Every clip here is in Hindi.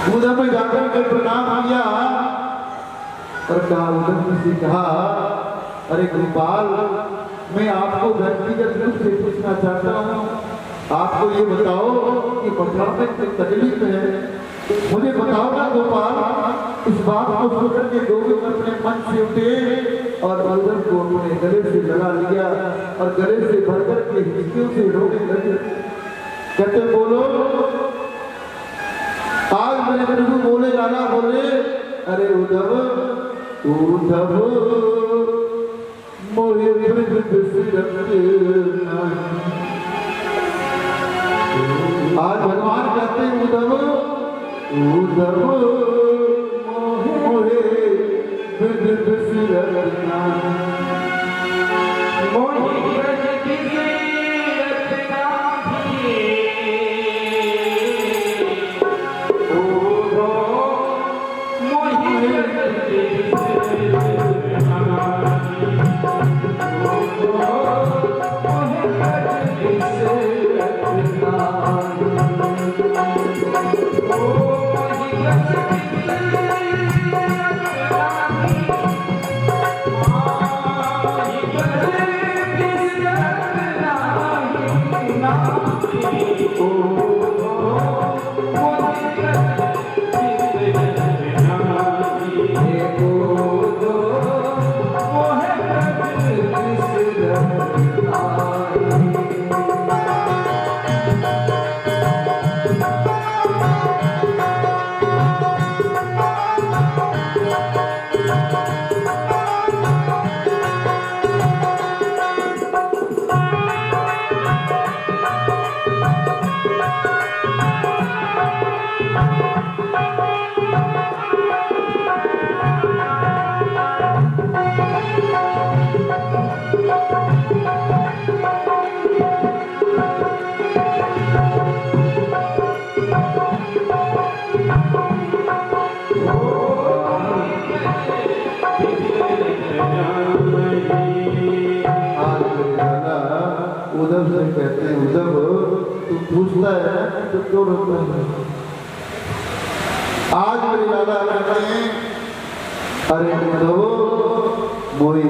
उधर में जाकर के प्रणाम किया और कहा उधर से कहा, अरे गोपाल, मैं आपको व्यक्तिगत रूप से पूछना चाहता हूँ, आपको ये बताओ कि मथुरा में कोई तकलीफ है, मुझे बताओ ना गोपाल। इस बात को सुनकर के गोविंद अपने मन से उठे और उधर को अपने गले से लगा लिया और गले से भरकर के हिस्सों से रोने लगे। कहते बोलो, आज मेरे प्रभु बोले, लाला बोले, अरे उद्धव उद्धव मोहे आज भगवान कहते हैं उद्धव उद्धव मोहे उद्धव से कहते हैं, उद्धव तू पूछता है तो क्यों रोकता है? आज मेरे लाला कहते हैं, अरे उद्धव मोही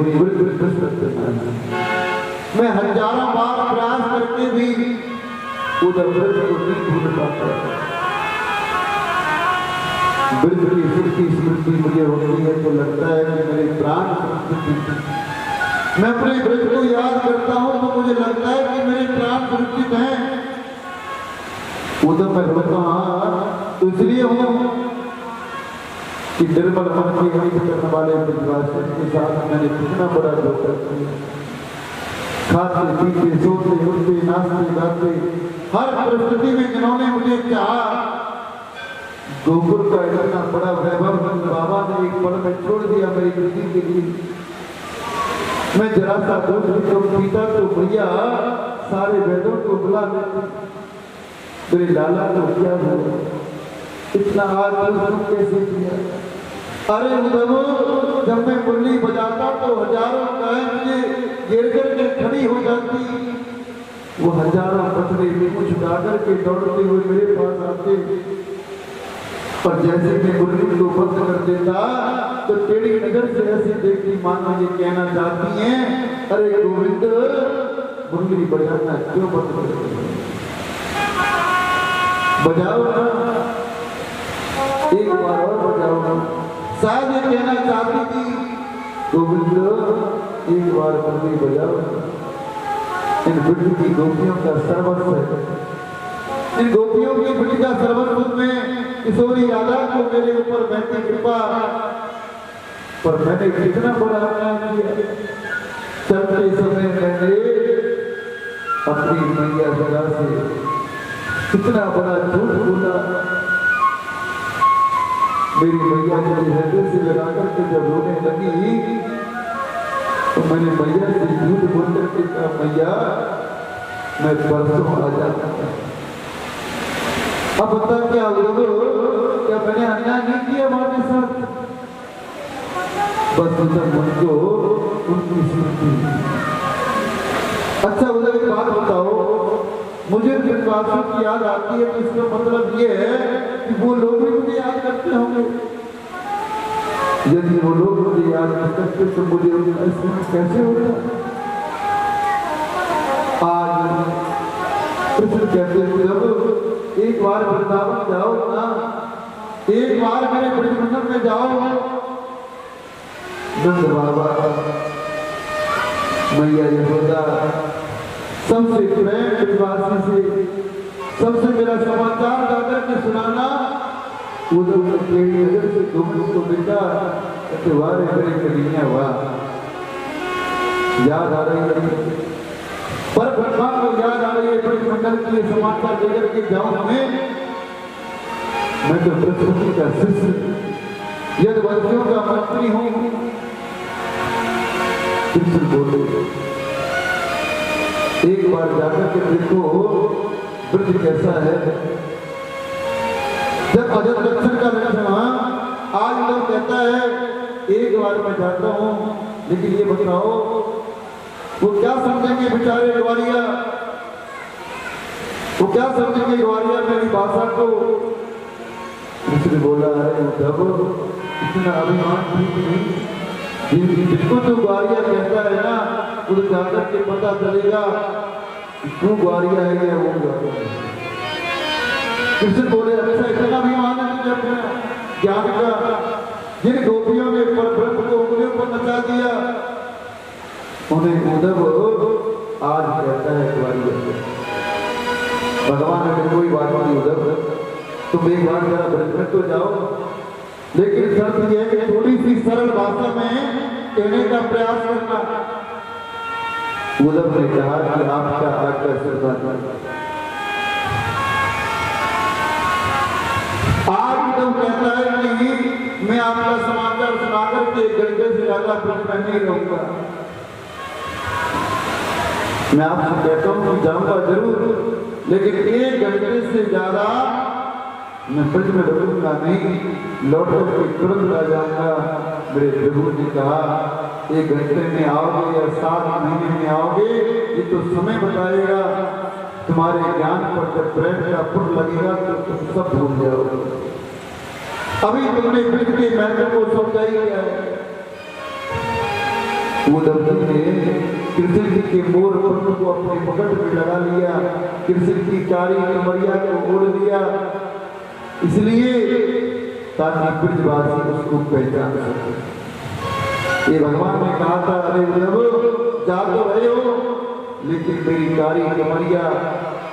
मैं हजारों बार प्रयास करके भी उद्धव को नहीं भूल पाता। ब्रज की सुखी स्मृति मुझे होती है तो लगता है कि मेरे प्राण मैं अपने ब्रज को याद करता हूं तो मुझे लगता है कि मेरे प्राण सुरक्षित हैं। उधर मैं रोता तो इसलिए हूं कि निर्मल मन की हित करने वाले ब्रजवासियों के साथ मैंने कितना बड़ा धोखा किया। खाते पीते सोते उठते नाचते गाते हर परिस्थिति में जिन्होंने मुझे चाहा, गोकुल का इतना बड़ा वैभव बाबा ने एक पल में छोड़ दिया मेरी कृति के लिए। मैं जरा सा दूध भी पीता तो भैया सारे वेदों को बुला लेते। मेरे लाला को क्या हुआ, इतना आदर कैसे किया? अरे उद्धव, जब मैं मुरली बजाता तो हजारों गाय मुझे गिर कर के खड़ी हो जाती। वो हजारों पत्रे में कुछ डाकर के दौड़ते हुए मेरे पास आते, पर जैसे मैं मुरली को बंद कर देता तो टेढ़ी नजर से ऐसे देखती मानो ये कहना चाहती हैं, अरे गोविंद मुरली बजाना क्यों बंद कर दिया? बजाओ ना, एक बार और बजाओ ना। शायद ये कहना चाहती थी, गोविंद एक बार मुरली बजाओ। इन ब्रज की गोपियों का सर्वस्व है, इन गोपियों की ब्रज का सर्वस्व में किशोरी राधा को मेरे ऊपर बैठी कृपा, पर मैंने कितना बड़ा अन्याय किया। चलते समय मैंने अपनी मैया जरा से कितना बड़ा झूठ बोला। मेरी मैया मुझे हृदय से लगा करके जब रोने लगी तो मैंने मैया से झूठ बोल करके कहा, मैया मैं परसों आ जाता। अब बता क्या क्या मैंने अन्याय नहीं किया हमारे साथ? बस उधर उनको उनकी स्मृति। अच्छा उधर एक बात बताओ, मुझे जिन बातों की याद आती है तो इसका मतलब ये है कि कि वो लोग भी मुझे याद करते होंगे। यदि वो लोग मुझे याद नहीं करते तो मुझे उनका स्मरण कैसे होता। आज कृष्ण कहते हैं जब एक बार वृंदावन जाओ ना, एक बार मेरे ब्रज मंडल में जाओ। नंद बाबा, मैया यशोदा सबसे प्रेम ब्रजवासी से सबसे मेरा समाचार जाकर के सुनाना। उधर नजर से तुमको बेटा त्योहार मेरे कन्हैया हुआ याद आ रही है, पर ब्रह्मा को याद आ रही है ब्रज मंडल के समाचार देकर के जाऊं हमें। मैं तो बृहस्पति का शिष्य यदवंशियों का मंत्री हूं। कृष्ण बोले एक बार जाकर के देखो ब्रज कैसा है। जब अजत लक्षण का लक्षण आज लोग कहता है एक बार मैं जाता हूं, लेकिन ये बताओ वो क्या समझेंगे बेचारे ग्वालिया, वो क्या समझेंगे ग्वालिया मेरी भाषा को। इसने बोला है उद्धव इतना अभिमान ठीक नहीं, जिसको तो ग्वालिया कहता है ना उधर जाकर के पता चलेगा तू ग्वालिया है या वो ग्वालिया है। कृष्ण बोले अच्छा इतना अभिमान है तुझे अपना ज्ञान का, जिन गोपियों ने परब्रह्म को उंगलियों पर नचा दिया उन्हें उद्धव आज कहता है ग्वालिया। भगवान ने कोई बात नहीं उद्धव, तुम एक बार जरा ब्रज में तो जाओ, लेकिन शर्त यह है कि थोड़ी सी सरल भाषा में कहने का प्रयास करना। उद्धव ने कहा कि आपका आज्ञा सरदार। आज उद्धव कहता है कि मैं आपका समाचार सुनाकर के 1 घंटे से ज्यादा ब्रज में नहीं रहूंगा। मैं आपसे कहता हूं कि जाऊंगा जरूर, लेकिन 1 घंटे से ज्यादा मैं ब्रज में रहूंगा नहीं, लौट कर तुरंत आ जाऊंगा। मेरे प्रभु ने कहा 1 घंटे में आओगे या 7 महीने में आओगे ये तो समय बताएगा। तुम्हारे ज्ञान पर जब प्रेम का फुट लगेगा तो तुम सब भूल जाओगे। अभी तुमने ब्रज के महत्व को समझा ही किया है। उद्धव ने कृष्ण जी के मोर पंख को अपने पकड़ में लगा लिया, कृष्ण की कारी कमरिया को ओढ़ लिया, इसलिए ताकि ब्रजवासी उसको पहचान सके। ये भगवान ने कहा था अरे उद्धव जा तो रहे हो, लेकिन मेरी कारी कमरिया,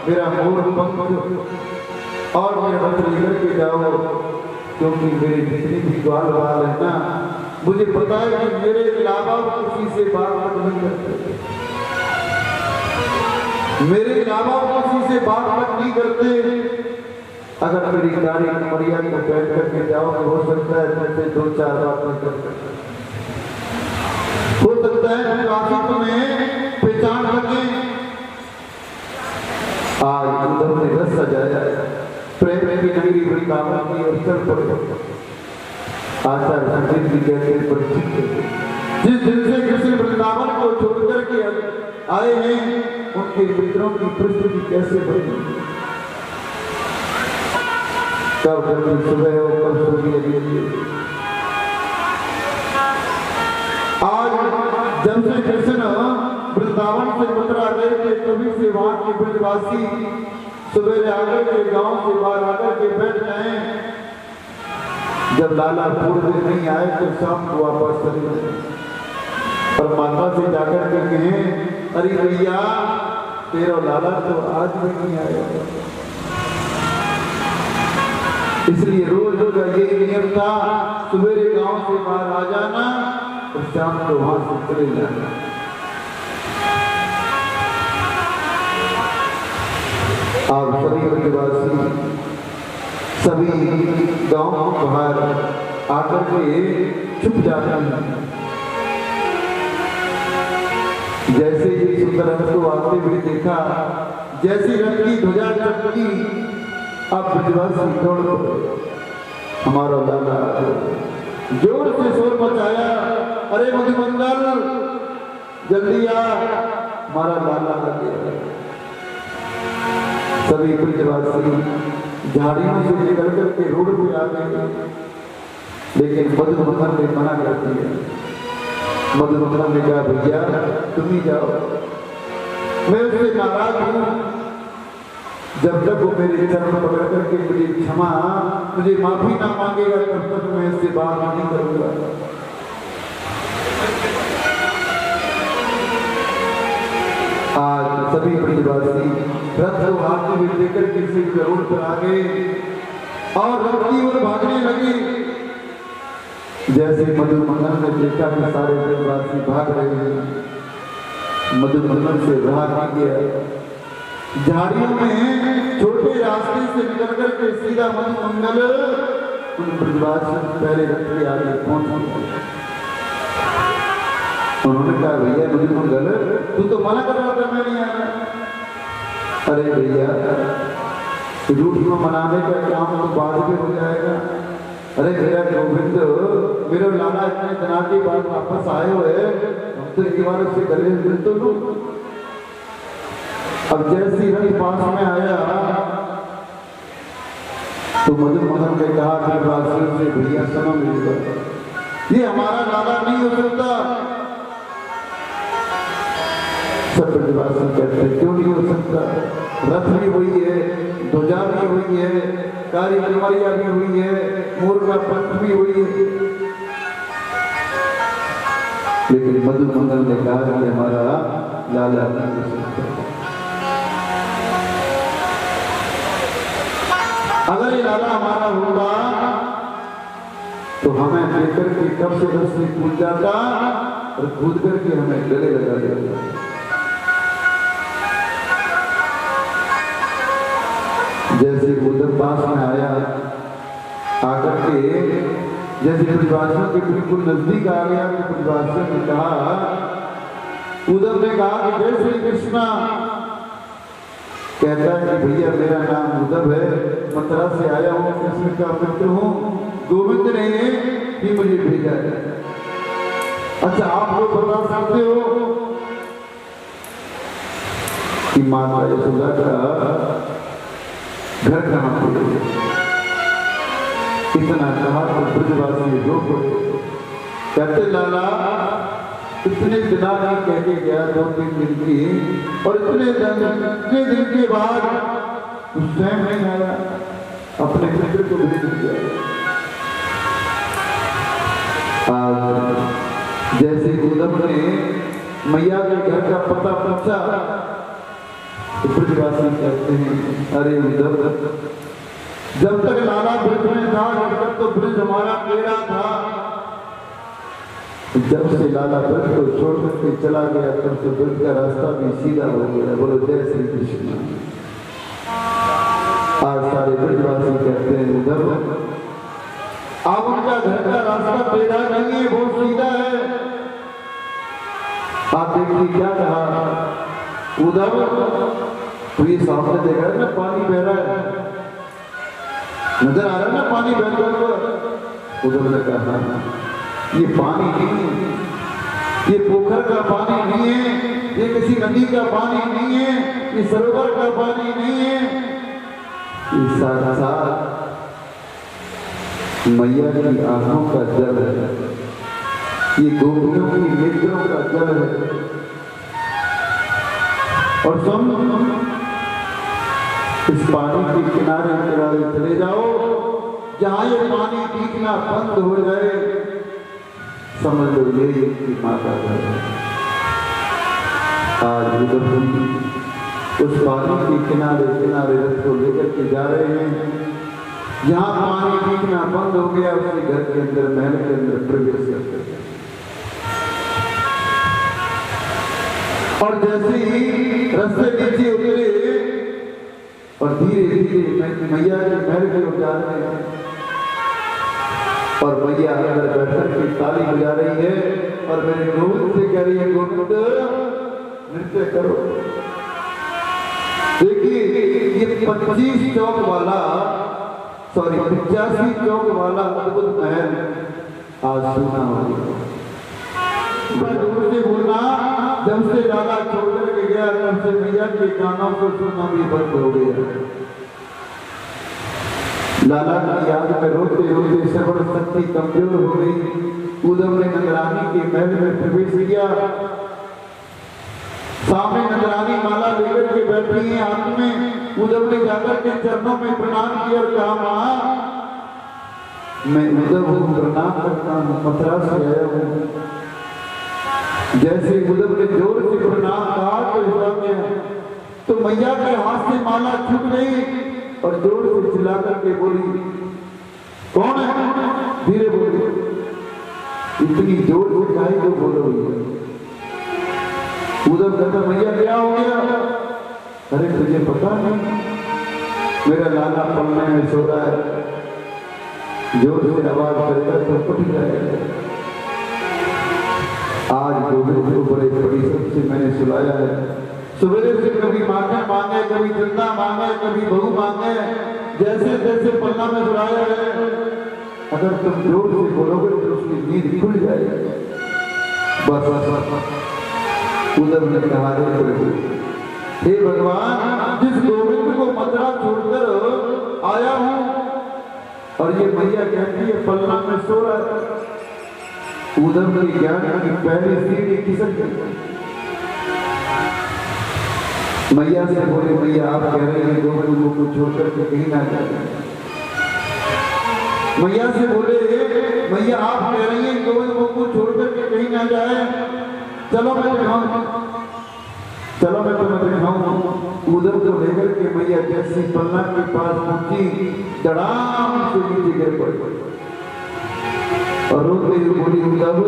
मेरा मोर पंख और मेरा मंत्र लेकर के जाओ, क्योंकि मेरे जितने भी ग्वाल बाल है ना, मुझे पता है कि मेरे अलावा किसी से बात नहीं करते, मेरे अलावा किसी से बात नहीं करते। अगर मेरी कारी कमरिया को बैठ करके जाओ तो हो सकता है तुमसे 2-4 बातें कर सकते, हो सकता है काफी तुम्हें पहचान सके। आज उद्धव ने रस सजाया प्रेम की नगरी वृंदावन की और चल पड़े। आचार्य संजीव जी कहते हैं परिचित जिस दिन से कृष्ण वृंदावन को छोड़कर के आए हैं उनके मित्रों की परिस्थिति कैसे बनी। कब जल्दी सुबह हो कब सूर्य। आज जब से कृष्ण वृंदावन से मथुरा गए थे तभी से वहां के ब्रजवासी सुबह आकर के गांव से बाहर आकर के बैठ गए। जब लाला पूर्व नहीं आए तो शाम को वापस चले गए और माता से जाकर के कहे अरे भैया तेरा लाला तो आज भी नहीं आया। इसलिए रोज का ये नियम था सवेरे गांव से बाहर आ जाना और शाम को वहां से चले जाना। आप सभी ब्रजवासी सभी गांव को बाहर आकर के छुप जाते हैं। जैसे ही सुंदर रथ को आते हुए देखा, जैसी रथ की ध्वजा चमकी, अब ब्रजवासी दौड़ पड़े। हमारा लाला जोर से शोर मचाया अरे मधुमंगल जल्दी आ, हमारा लाला आ गया। सभी ब्रजवासी झाड़ियों से निकल करके रोड पे आ गए, लेकिन मधुमक्खन ने मना कर दिया। मधुमक्खन ने कहा भैया तुम ही जाओ, मैं उससे नाराज हूँ, जब तक वो मेरे चरण पकड़ करके मुझे माफी ना मांगेगा तब तक मैं इससे बात नहीं करूंगा। आज सभी ब्रजवासी रथ को हाथ में लेकर किसी रोड पर आ गए और रथ की ओर भागने लगे। जैसे मधुमक्खन ने देखा कि सारे ब्रजवासी भाग रहे हैं, मधुमक्खन से रहा नहीं गया। झाड़ियों में छोटे रास्ते से निकल करके सीधा मधुमंगल उन ब्रजवासियों से पहले रथ के आगे पहुंच गया। उन्होंने कहा भैया मधुमंगल तू तो मना कर रहा था मैं नहीं आना। अरे भैया रूट को मनाने का काम तो बाद में हो जाएगा। अरे मेरा गोविंद मेरे लाला इतने दिनों के बाद वापस आए हुए, हम तो एक बार उससे गले मिल तो लो। अब जैसे ही पास में आया तो मधुमक्खन ने कहा ब्रजवासियों से भैया सुनो मेरी बात, ये हमारा लाला नहीं हो सकता। सब ब्रजवासी कहते हैं क्यों नहीं हो सकता, रथ भी हुई है, ध्वजा भी हुई है, कारी कमरिया भी हुई है, मोर का पंख भी हुई है। लेकिन मधुमंगल ने कहा कि हमारा लाला नहीं हो सकता। अगर ये लाला हमारा होगा तो हमें लेकर के कब से रस से कूद जाता और कूद करके हमें गले लगा देता। जैसे उधर पास में आया, आकर के जैसे ब्रजवासियों के बिल्कुल नजदीक आ गया तो ब्रजवासियों ने कहा, उधर ने कहा कि जय श्री कृष्णा। कहता है कि भैया मेरा नाम उद्धव है, मथुरा से आया हूँ, कृष्ण का मित्र हूँ, गोविंद ने ही मुझे भेजा है। अच्छा आप लोग बता सकते हो कि माता यशोदा का घर कहाँ पर है? इतना कहा तो ब्रजवासी रो पड़े। कहते लाला इतने दिना नहीं कह के गया, 2-3 दिन की, और इतने दिन के बाद उस स्वयं नहीं आया, अपने मित्र को भेज दिया। आज जैसे उद्धव ने मैया के घर का पता पूछा तो ब्रजवासी कहते हैं अरे उद्धव जब तक लाला ब्रज में था तब तक तो ब्रज हमारा टेढ़ा था, जब से लाला ब्रज को छोड़ करके चला गया तब से ब्रज का रास्ता भी सीधा हो गया। बोलो जय श्री कृष्ण। आज सारे ब्रजवासी कहते हैं उद्धव अब उनका घर का रास्ता टेढ़ा नहीं है, वो सीधा है। आप देखिए क्या कहा उद्धव, तो ये सामने देख रहा है ना पानी बह रहा है, नजर आ रहा है ना पानी बहता हुआ। उद्धव ने कहा ये पानी नहीं है, ये पोखर का पानी नहीं है, ये किसी नदी का पानी नहीं है, ये सरोवर का पानी नहीं है, ये साक्षात मैया की आंखों का जल है, ये गोपियों की नेत्रों का जल है। और तुम इस पानी के किनारे किनारे चले जाओ, जहां ये पानी दिखना बंद हो जाए समझ लो ये की माता है। आज उधर उस पानी के किनारे किनारे रथ को लेकर के जा रहे हैं, जहां पानी दिखना बंद हो गया उसके घर के अंदर महल के अंदर प्रवेश करते हैं। और जैसे ही रास्ते नीचे उतरे और धीरे धीरे मैया के महल की ओर जा रहे हैं और मैया अंदर बैठकर के ताली बजा रही है और मेरे गोविंद से कह रही है गोविंद नृत्य करो। देखिए ये 25 चौक वाला 85 चौक वाला अद्भुत महल आज सुना हो गया। से बोलना जब से लाला छोड़कर के गया तब से मैया के गानों को सुनना भी बंद हो गया। लाला की याद में रोते रोते सबर शक्ति कमजोर हो गई। उद्धव ने नंदरानी के महल में प्रवेश किया। सामने नंदरानी माला लेकर के बैठी है हाथ में। उद्धव ने जाकर के चरणों में प्रणाम किया और कहा, मां मैं उद्धव को प्रणाम करता हूँ, मथुरा से आया हूँ। जैसे उद्धव ने जोर से प्रणाम कहा तो तो मैया के हाथ से माला छूट गई और जोर से चिल्ला करके बोली, कौन है? धीरे बोली, इतनी जोर से कहा तो बोलो। उद्धव कहता, मैया क्या हो गया? अरे तुझे पता नहीं, मेरा लाला पलने में सो रहा है, जोर से आवाज करेगा तो उठ जाएगा। आज गोविंद को बड़े परिश्रम से मैंने सुलाया है। सवेरे से कभी माखन मांगे, कभी चंदा मांगे, कभी बहू मांगे, जैसे जैसे पन्ना में सुलाया है। अगर तुम जोर से बोलोगे तो उसकी नींद खुल जाएगी। बस उद्धव ने कहा, हे भगवान, जिस गोविंद को मथुरा छोड़कर आया हूं और ये मैया कहती है पलना में सो रहा है। उद्धव के ज्ञान की पहली सीढ़ी खिसक गई। मैया से बोले, मैया आप कह रहे हैं गोविंद को छोड़कर के कहीं ना जाए। मैया से बोले, मैया आप कह रही हैं गोविंद को छोड़कर के कहीं ना जाए, चलो मैं दिखाऊं, चलो मैं तुम्हें दिखाऊं। उद्धव को लेकर के मैया जैसी पलना के पास पहुंची, धड़ाम से नीचे गिर पड़ी और रोते हुए बोली, उद्धव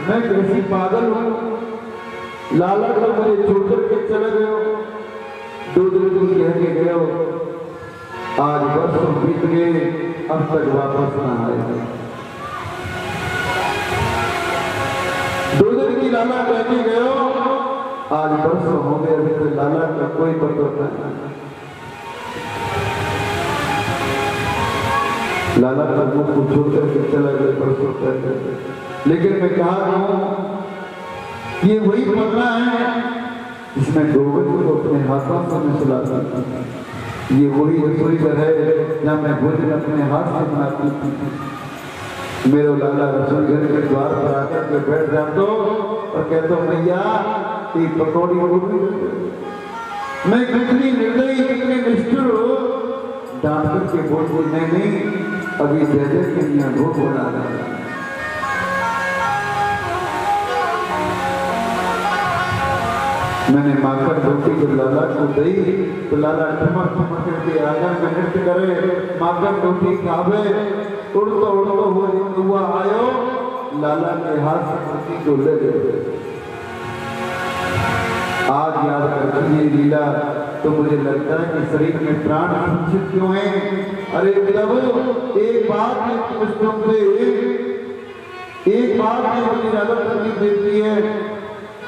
मैं कैसी पागल हूं, लाला को मुझे छोड़कर के चले गए हो, 2 दिन कह के गए हो, आज वर्षों बीत गए, अब तक वापस ना आए। 2 दिन की लाला कह के गए हो, आज वर्षों हो गए, अभी तक लाला का कोई पता नहीं। लाला का मुख को छोड़कर के चला गया परसों तक। लेकिन मैं कहा हूं, ये वही पन्ना है जिसमें गोविंद को अपने हाथों से मैं सुलाता था। ये वही रसोई घर है जहाँ मैं भोजन अपने हाथ से बनाती थी। मेरे लाला रसोई घर के द्वार पर आकर के बैठ जाते और कहते, मैया एक पकौड़ी होगी। मैं कितनी निर्दयी, कितनी निष्ठुर डांट करके बोल नहीं, अभी जैसे के लिए भोग बना रहा। मैंने माखन रोटी को लाला को दी तो लाला ठमक ठमक करके आंगन में नृत्य करे, माखन रोटी खावे, उड़तो उड़तो हुआ आयो, लाला के हाथ से रोटी को ले गए। आज याद करती है लीला तो मुझे लगता है कि शरीर में प्राण संचित क्यों है। अरे तब एक बात एक बात मुझे ज्यादा करनी देती है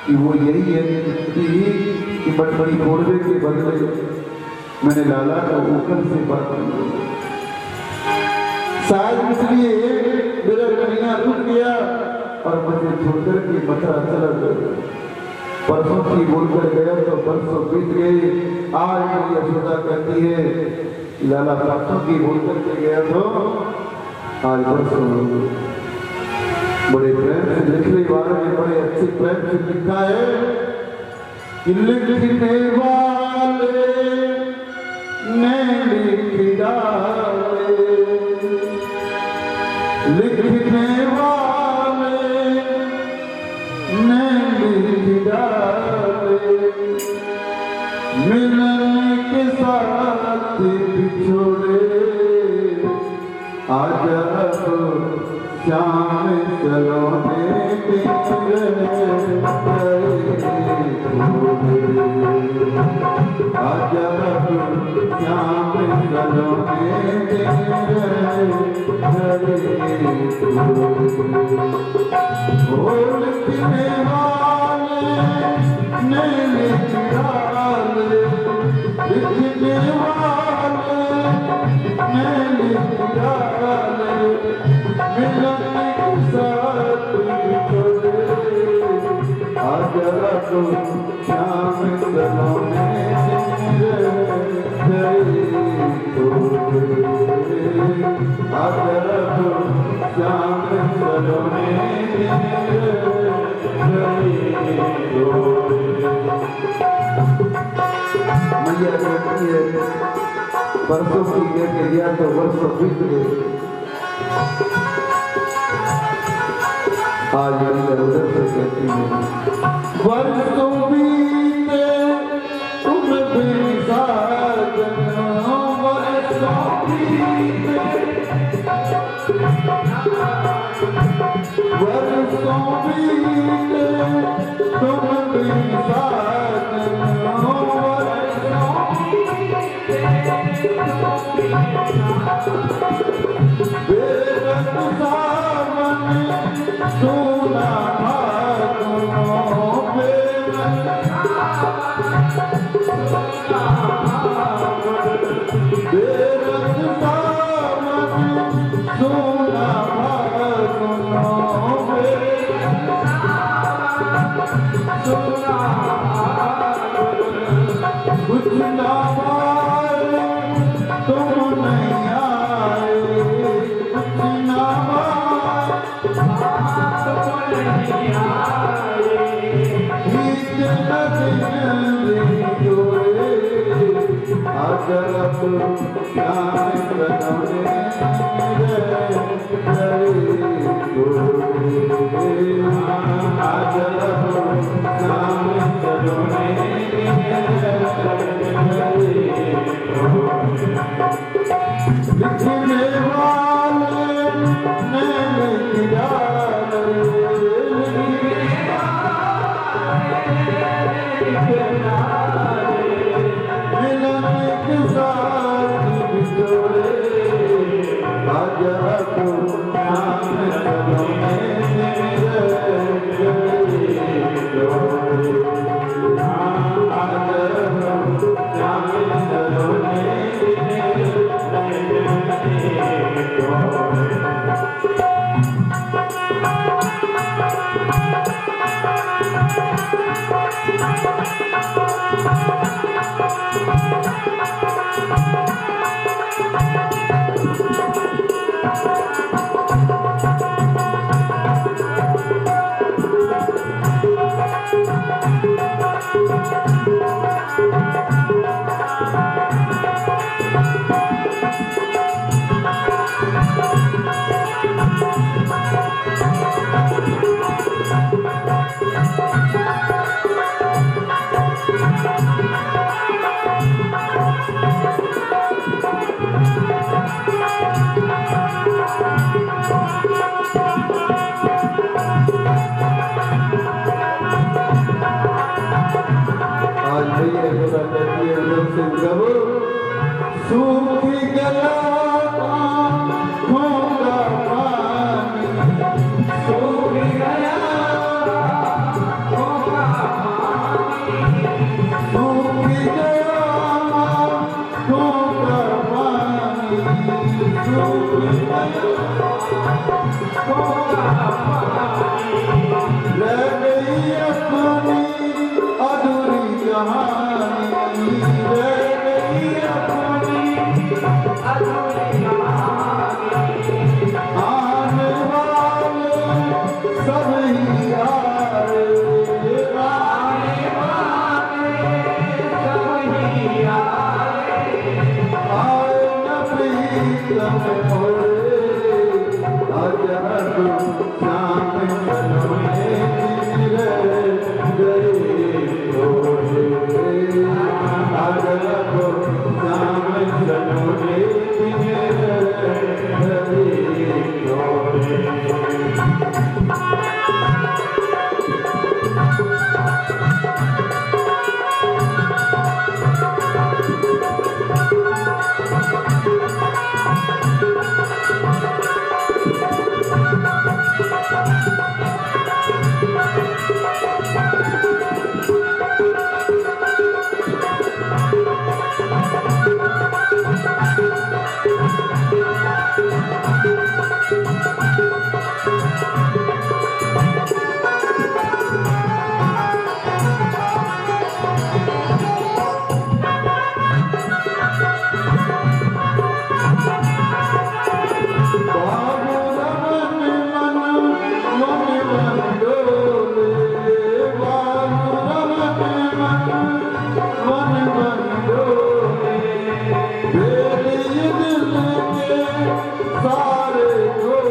कि वो यही है कि बड़ी घोड़े के बदले मैंने लाला को ऊपर से बात की। शायद इसलिए मेरा कन्हैया रुक गया और मुझे छोड़कर के मथुरा चला गया। परसों की बोलकर गया तो परसों बीत गए। आज मेरी यशोदा कहती है लाला परसों की बोलकर के गया तो आज परसों। बड़े प्रेम से लिखने वाले ने बड़े अच्छे प्रेम से लिखा है कि लिखने वाले ने लिख डाले, लिखने वाले ने लिख डाले, मिलन के साथ बिछोड़े आज श्याम सलोने आज श्याम सलोने लिखने वाले ने लिख डाले, लिखने वाले ने लिख डाले, मिलन के साथ बिछोड़े आज श्याम सलोने श्याम सलोने मैया कहती है परसों की लेके गया तो वर्षों बीत गए, आज मैया उधर से कहती है वर्षों बीते तुम बेसाज, वर्षों बीते वर्षों बीते तुम बेसाज, बेरंग सावन सोना भागो, बेरंग सावन सोना भागो, कुछ ना मारे तुम नहीं आए, कुछ ना मारे बीच नदी जोड़े, अगर श्याम सलोने लिखने वाले ने लिखा मिलन के साथ बिछोड़े, आजा तो श्याम सलोने सूखी गया होगा पानी, सूखी गया होगा पानी, सूखी गया होगा पानी, सूखी गया होगा पानी, रह गई अपनी अधूरी कहानी, रह गई अपनी अधूरी कहानी, आने वाले सभी आए, आने वाले सभी आए, आए न प्रीतम मोरे, आजा तू श्याम सारे खोले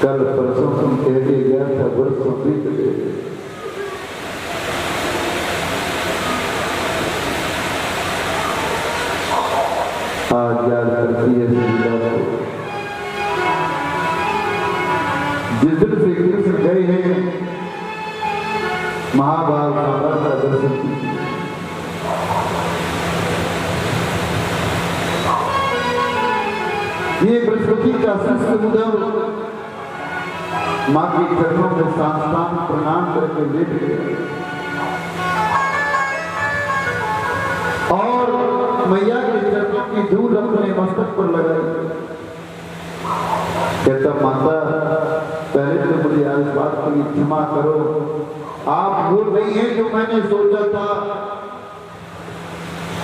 कल परसों तुम कह के गया था बरसों बीत गए आज याद करती है जिस दिन श्री कृष्ण गए हैं महाभारत का दर्शन कीजिए ये बृहस्पति का शिष्य उद्धव मां के चरणों में साष्टांग प्रणाम करके लेट गए और मैया के चरणों की धूल अपने मस्तक पर लगाई। कहता माता पहले तो मुझे आज बात के लिए क्षमा करो, आप वो नहीं है जो मैंने सोचा था।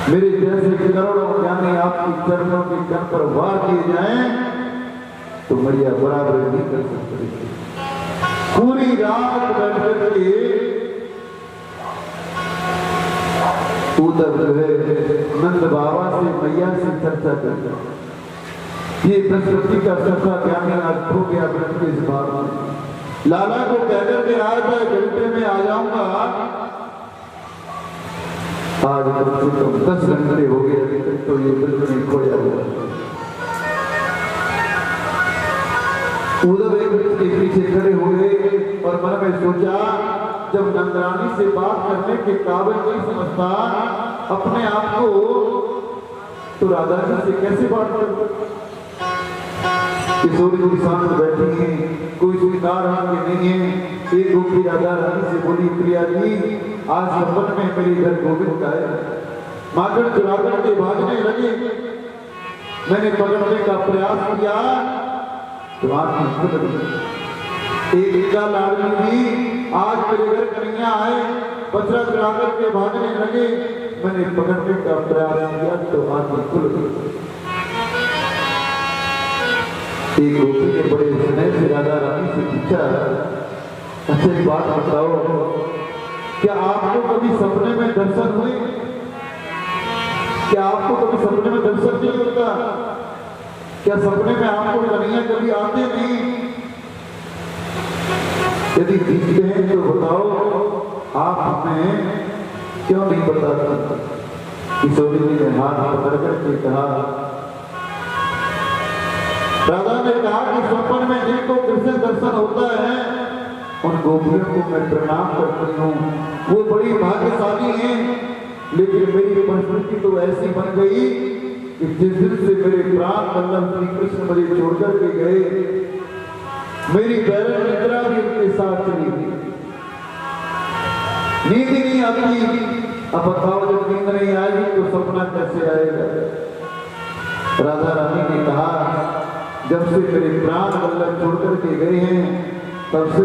मेरे जैसे करोड़ों ज्ञानी आपकी चरणों के कण पर वार किए जाएं तो मैया बराबर नहीं कर सकती। पूरी रात बैठ करके उद्धव जो है नंद बाबा से मैया से चर्चा करता। ये बृहस्पति का सफा ज्ञानी आज खो गया बृहस्पति इस बात में। लाला को कहकर के आया था घंटे में आ जाऊंगा, आज कम से कम 10 घंटे हो गए अभी तक तो ये बिल्कुल नहीं खोया हुआ। उद्धव एक के पीछे खड़े हुए और मन में सोचा जब नंदरानी से बात करने के काबिल नहीं समझता अपने आप को तो राधा जी से कैसे बात करूं। किशोरी जी सामने बैठी है, कोई स्वीकार के नहीं है। एक गोपी राधा रानी से बोली प्रिया जी आज सपन में मेरे घर गोविंद आए, माखन चुराकर के भागने लगे, मैंने पकड़ने का प्रयास किया तो आंख खुल गई। एक लाडली थी आज मेरे घर कन्हैया आए, बछड़ा चुराकर के भागने लगे, मैंने पकड़ने का प्रयास किया तो आंख खुल गई। एक गोपी ने बड़े स्नेह से राधा रानी से पूछा अच्छा एक बात बताओ, क्या आपको कभी सपने में दर्शन हुए? क्या आपको कभी सपने में दर्शन नहीं होता? क्या सपने में आपको कन्हैया कभी आते नहीं? यदि दिखते हैं तो बताओ, आप हमें क्यों नहीं बताते? किशोरी जी ने हाथ पकड़ करके कहा, राधा ने कहा कि सपन में जिनको कृष्ण दर्शन होता है उन गोपियों को मैं प्रणाम करती हूँ, वो बड़ी भाग्यशाली हैं। लेकिन मेरी परिस्थिति तो ऐसी बन गई कि जिस दिन से मेरे प्राण वल्लभ श्री कृष्ण मुझे छोड़कर के गए, मेरी बैरन निद्रा भी उनके साथ चली गई, नींद ही नहीं आती। अब बताओ जब नींद नहीं आएगी तो सपना कैसे आएगा? राधा रानी ने कहा जब से मेरे प्राण वल्लभ छोड़कर के गए हैं तब से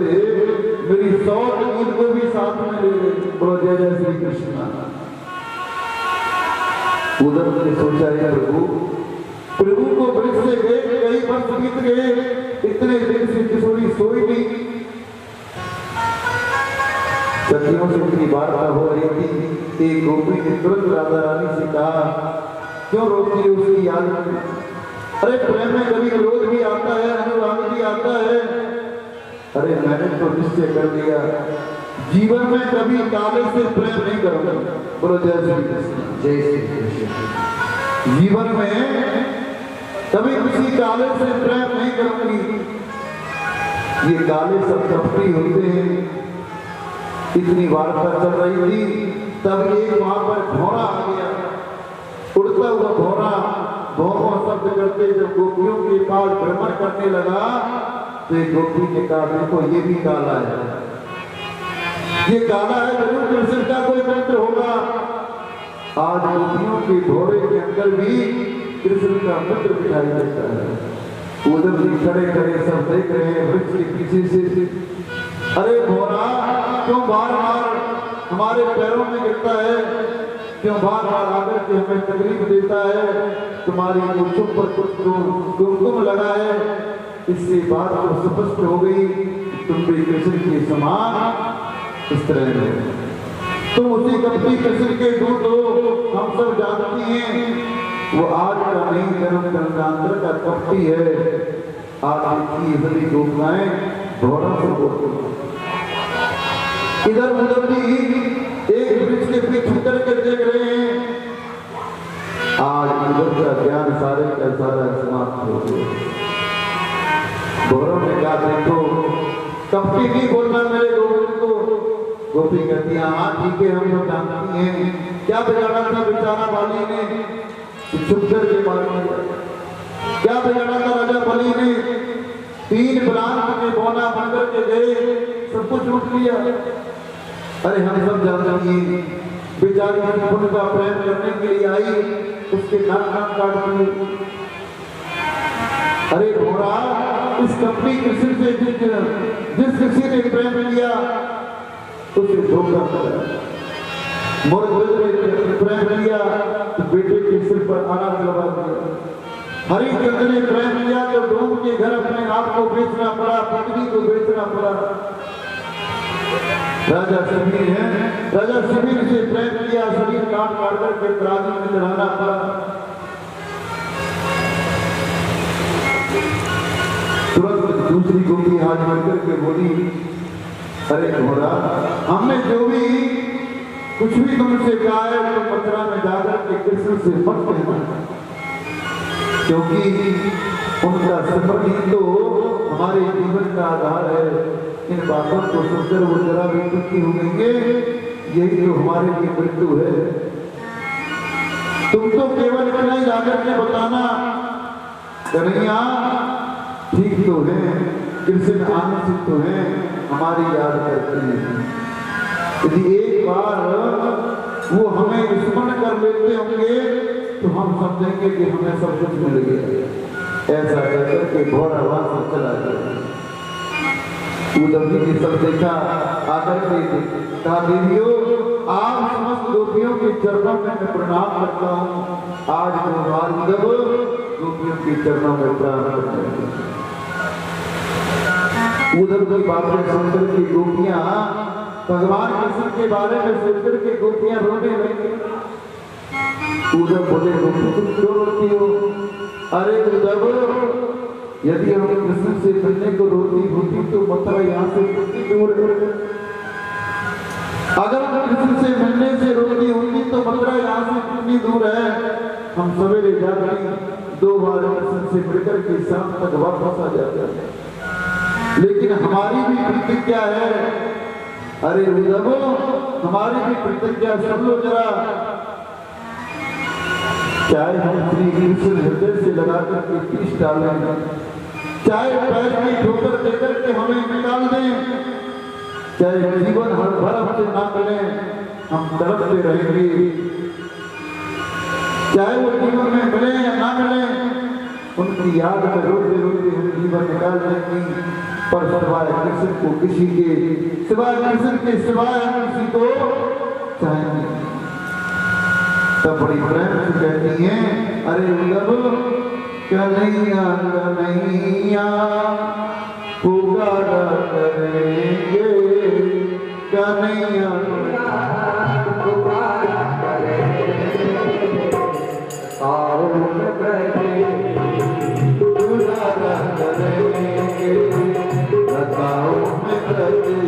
मेरी 100 नींद को भी साथ में ले गए। बोलो जय जय श्री कृष्ण। उद्धव ने सोचा है प्रभु को ब्रज से गए कई वर्ष बीत गए, इतने दिन से किशोरी सोई नहीं। सखियों से उनकी वार्ता हो रही थी। एक गोपी ने तुरंत राधा रानी से कहा क्यों रोती है उसकी याद में? अरे प्रेम में कभी क्रोध भी आता है, अनुराग भी आता है। अरे मैंने तो निश्चय कर लिया जीवन में कभी काले से प्रेम नहीं करूंगा। बोलो जय श्री कृष्ण। जय श्री कृष्ण। जीवन में काले से प्रेम नहीं करूंगी। ये काले सब कपटी होते हैं। इतनी वार्ता चल रही थी, तब एक वहां पर घोड़ा आ गया, उड़ता हुआ घोड़ा भौं शब्द करते जब गोपियों के पास भ्रमण करने लगा, तो एक गोपी ने कहा देखो ये भी काला है, ये काला है, जरूर कृष्ण का कोई मंत्र होगा। आज गोपियों के घोड़े के अंदर भी कृष्ण का मंत्र दिखाई देता है। उधर भी खड़े खड़े सब देख रहे हैं वृक्ष के पीछे से, अरे घोड़ा क्यों बार बार हमारे पैरों में गिरता है, क्यों बार बार आकर के हमें तकलीफ देता है, तुम्हारी मूछों पर कुछ कुमकुम लगा है। इससे बात तो स्पष्ट हो गई, तुम भी कृष्ण के समान इस तरह है, तुम उसी कपटी कृष्ण के दूत हो, हम सब जानती हैं। वो आज का नहीं जन्म जन्मांतर का कपटी है। आज की सभी गोपियाएं घोड़ा से बोलती हैं। इधर उधर भी एक वृक्ष के पीछे करके देख रहे हैं। आज उधर का ज्ञान सारे का सारा समाप्त हो गया। गौरव ने कहा देखो कपटी नहीं बोलना मेरे गोविंद को। गोपी कहती है हाँ ठीक है, हम लोग जानती हैं। क्या बिगाड़ा था बेचारा बाली ने, छुप करके मार दिया। क्या बिगाड़ा था राजा बलि ने, 3 प्रांत में बौना बनकर के गए, सब कुछ लूट लिया। अरे हम सब जानते हैं बेचारी पुण्य का प्रेम करने के लिए आई, उसके नाक काट दिए। अरे घोड़ा इस कपटी कृष्ण से जिस किसी ने प्रेम किया उसे धोखा दिया, प्रेम किया तो बेटे के सिर पर आराम लगा दिया। हरिचंद ने प्रेम किया तो डूब के घर अपने आप को बेचना पड़ा, पत्नी को बेचना पड़ा। राजा शिविर है, राजा शिविर से प्रेम किया, शरीर काट काट करके तराजू में चढ़ाना पड़ा। तुरंत दूसरी गोपी हाथ बढ़कर के बोली अरे घोड़ा हमने जो भी कुछ भी तुमसे कहा है तो मथुरा में जाकर के कृष्ण से मत कहना, क्योंकि उनका स्मरण ही तो हमारे जीवन का आधार है। इन बातों को सुनकर वो जरा भी दुखी हो गएंगे, यही तो हमारे लिए मृत्यु है। तुम तो केवल इतना ही जाकर के बताना कन्हैया ठीक तो है, कृष्ण आनंदित तो है, हमारी याद करते हैं। यदि एक बार वो हमें स्मरण कर लेते होंगे तो हम समझेंगे कि हमें सब कुछ मिल गया। ऐसा कहकर के घोड़ा वहां से चला गया। उद्धव जी ने सब देखा, आकर के कहा देवियों आप समस्त गोपियों के चरणों में मैं प्रणाम करता हूँ। आज भगवान उद्धव गोपियों के चरणों में प्रणाम करता हूँ। उधर की बातें सुनकर के गोपियां भगवान कृष्ण के बारे में सोचकर के गोपियां रोने लगी। उद्धव बोले गोपी तुम क्यों रोती हो? अरे उद्धव यदि हम कृष्ण से मिलने को रोती होती तो मथुरा यहाँ से कितनी दूर है। अगर हम कृष्ण से मिलने से रोती होती तो मथुरा यहाँ से कितनी दूर है। हम सवेरे जाकर 2 बार कृष्ण से मिलकर के शाम तक वापस आ जाते हैं, लेकिन हमारी भी प्रतिज्ञा है। अरे उद्धव हमारी भी प्रतिज्ञा सुन लो जरा। चाहे हम श्री कृष्ण हृदय से लगा करके पीस डालें, चाहे पैर की ठोकर देकर के हमें निकाल दें, चाहे जीवन हर भर हमसे ना मिले, हम तड़पते रहेंगे। चाहे वो जीवन में मिले या ना मिले, उनकी याद में रोते रोते हम जीवन निकाल देंगे। पर सिवाय कृष्ण को किसी के सिवाय कृष्ण के सिवाय हम किसी को चाहेंगे। तब बड़ी प्रेम से कहती है अरे उद्धव कन्हैया कन्हैया पुकारा करेंगे, कन्हैया पुकारा करेंगे, आओ पुकारा करेंगे, बताओ मैं बिहारी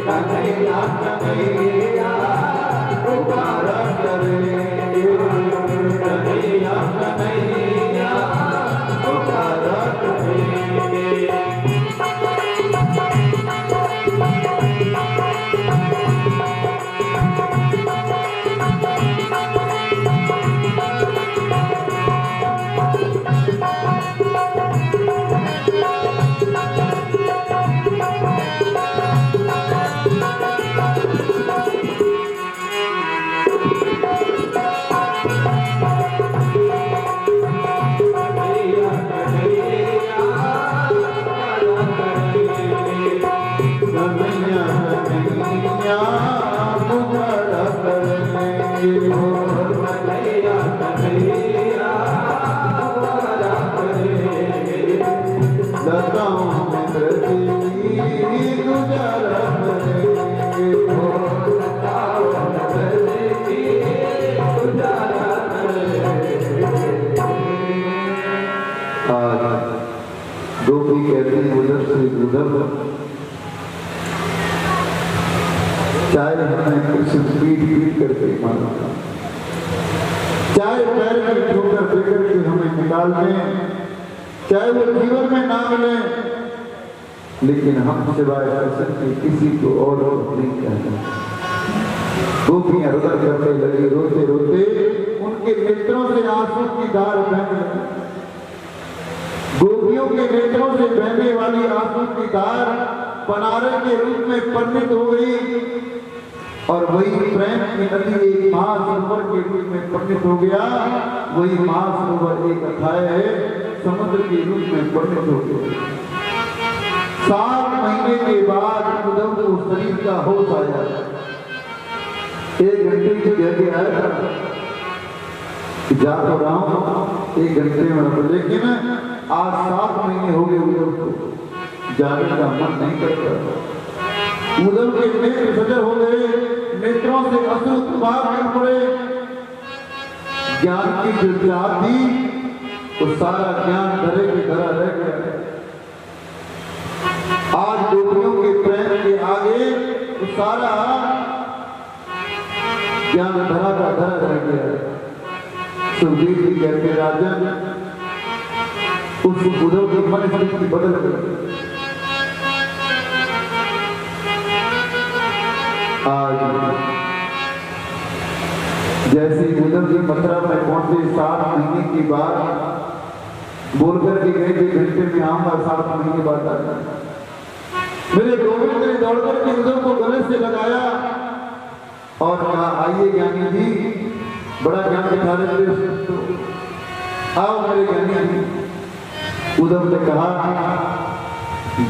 कन्हैया कन्हैया पुकारा करे, कन्हैया कन्हैया पुकारा करे। गोपी कहते हैं उधर से उधर, चाहे हमें कुछ पीट करके मारो, चाहे पैर में ठोकर देकर के हमें निकाल दें, चाहे वो जीवन में ना मिले, लेकिन हम सिवाय दर्शन के किसी को और नहीं कहते। गोपियां रुदन करने लगी, रोते रोते उनके नेत्रों से आंसू की धार बहने लगी। गोपियों के नेत्रों से बहने वाली आंसू की धार बनारस के रूप में परिणित हो गई और वही प्रेम की नदी एक महासरोवर के रूप में परिणित हो गया। वही महासरोवर एक अथाह समुद्र के रूप में परिणित हो गया। 7 महीने के बाद उद्धव को शरीर का होश आया। 1 घंटे की जगह आया जा तो रहा हूं 1 घंटे में, लेकिन आज 7 महीने हो गए उद्धव को जाने का मन नहीं करता। उद्धव के नेत्र सजल हो गए, नेत्रों से अश्रु प्रवाह कर पड़े। ज्ञान की जो चाह थी तो सारा ज्ञान धरे के धरा रह गया। आज गोपियों के प्रेम के आगे तो सारा ज्ञान धरा का धरा रह गया। सुखदेव जी कहते राजन उस उद्धव की मन स्थिति बदल गई। आज जैसे उद्धव जी मथुरा में पहुंचे 7 महीने की बात बोलकर के गए थे, घंटे में आऊंगा 7 महीने बाद आया। मेरे गोविंद ने दौड़कर के उद्धव को गले से लगाया और कहा आइए ज्ञानी जी, बड़ा ज्ञान दिखा रहे थे, आओ मेरे ज्ञानी जी। उद्धव ने कहा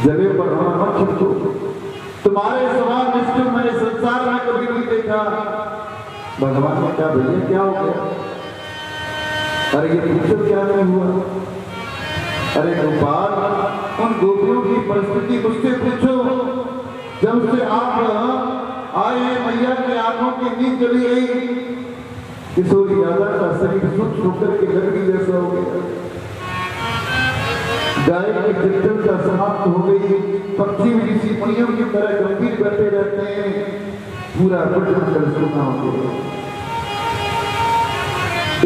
जले पर मत छिपको, तुम्हारे समान निष्ठुर मैंने संसार में कभी नहीं देखा। भगवान ने कहा भैया क्या हो गया? अरे ये पूछो क्या नहीं हुआ? अरे गोपाल उन गोपियों की परिस्थिति मुझसे पूछो। जब से आप आए मैया के आंखों की नींद चली गई, किशोरी यादव का शरीर सूक्ष्म होकर के गर्मी जैसा हो गया, गाय की जटिलता समाप्त हो गई, पक्षी ऋषि मुनियों की तरह गंभीर बैठे रहते हैं, पूरा कर सुना हो गया।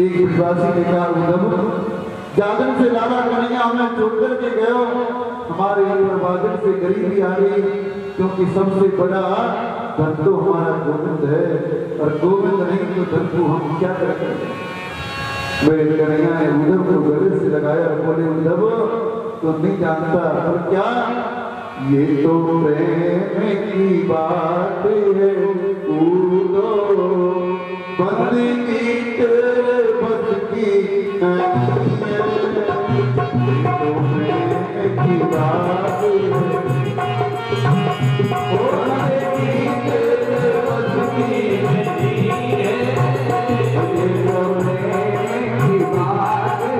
एक विश्वासी ने कहा उद्धव जागन से लाला कन्हैया हमें छोड़कर के गए, हमारे ऊपर बादल से गरीबी आ गई, क्योंकि सबसे बड़ा धन तो हमारा गोविंद है और गोविंद नहीं तो धन को हम क्या करेंगे। मेरे कन्हैया ने उद्धव को गले से लगाया और बोले उद्धव तो नहीं जानता पर क्या ये तो प्रेम की बात है, कूदो बंदगी तेरे बस की नहीं है, ये तो प्रेम की बात है, बंदगी तेरे बस की नहीं है, ये तो प्रेम की बात है,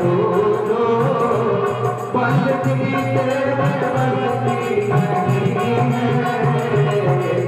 कूदो बंदगी तेरे बस की नहीं है।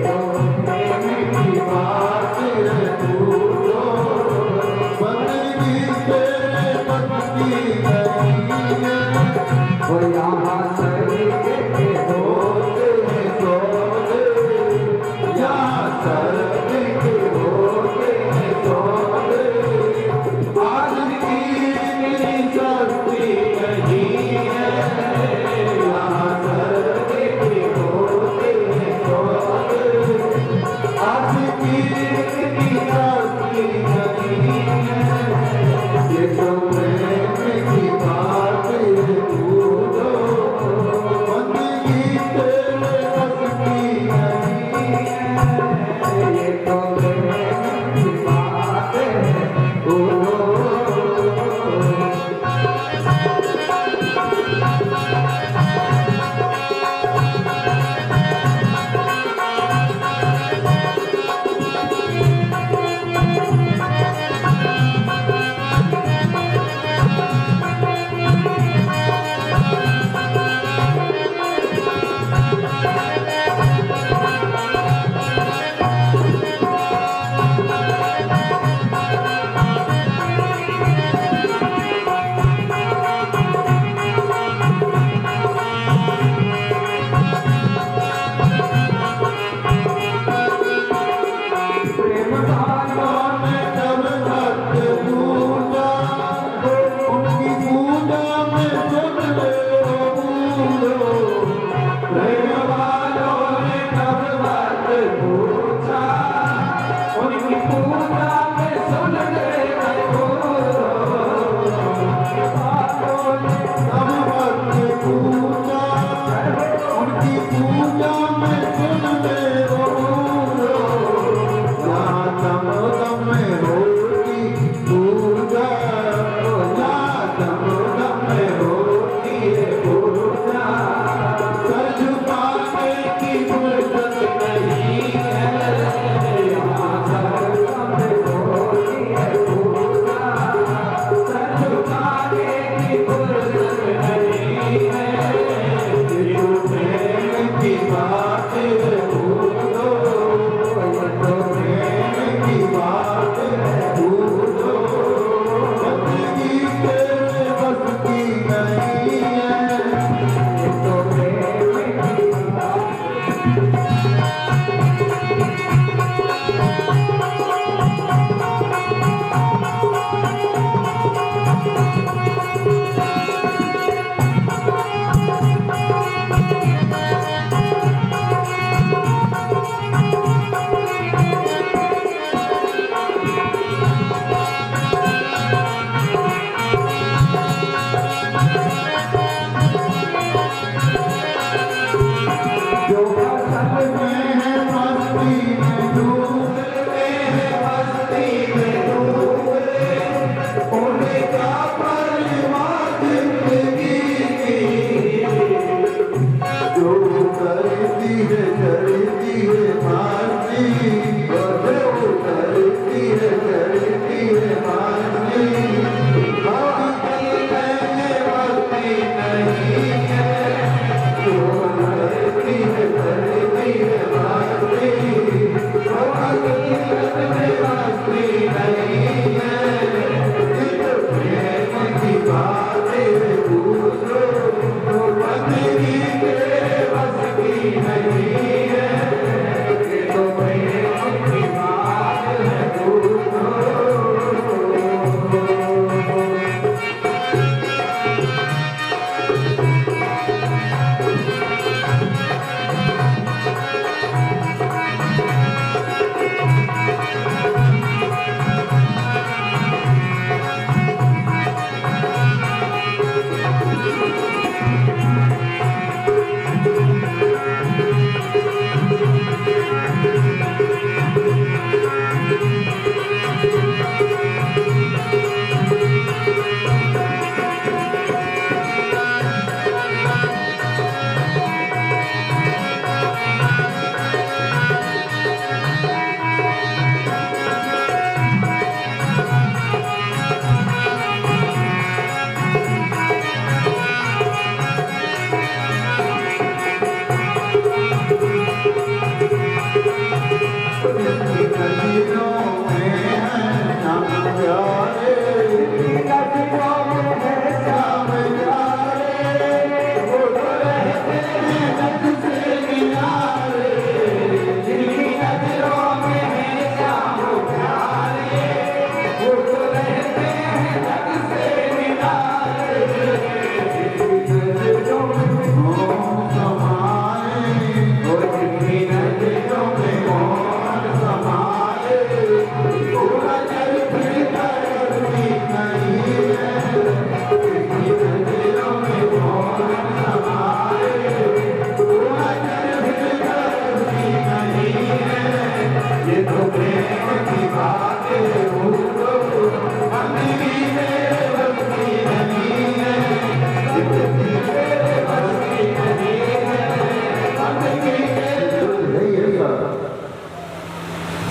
Oh,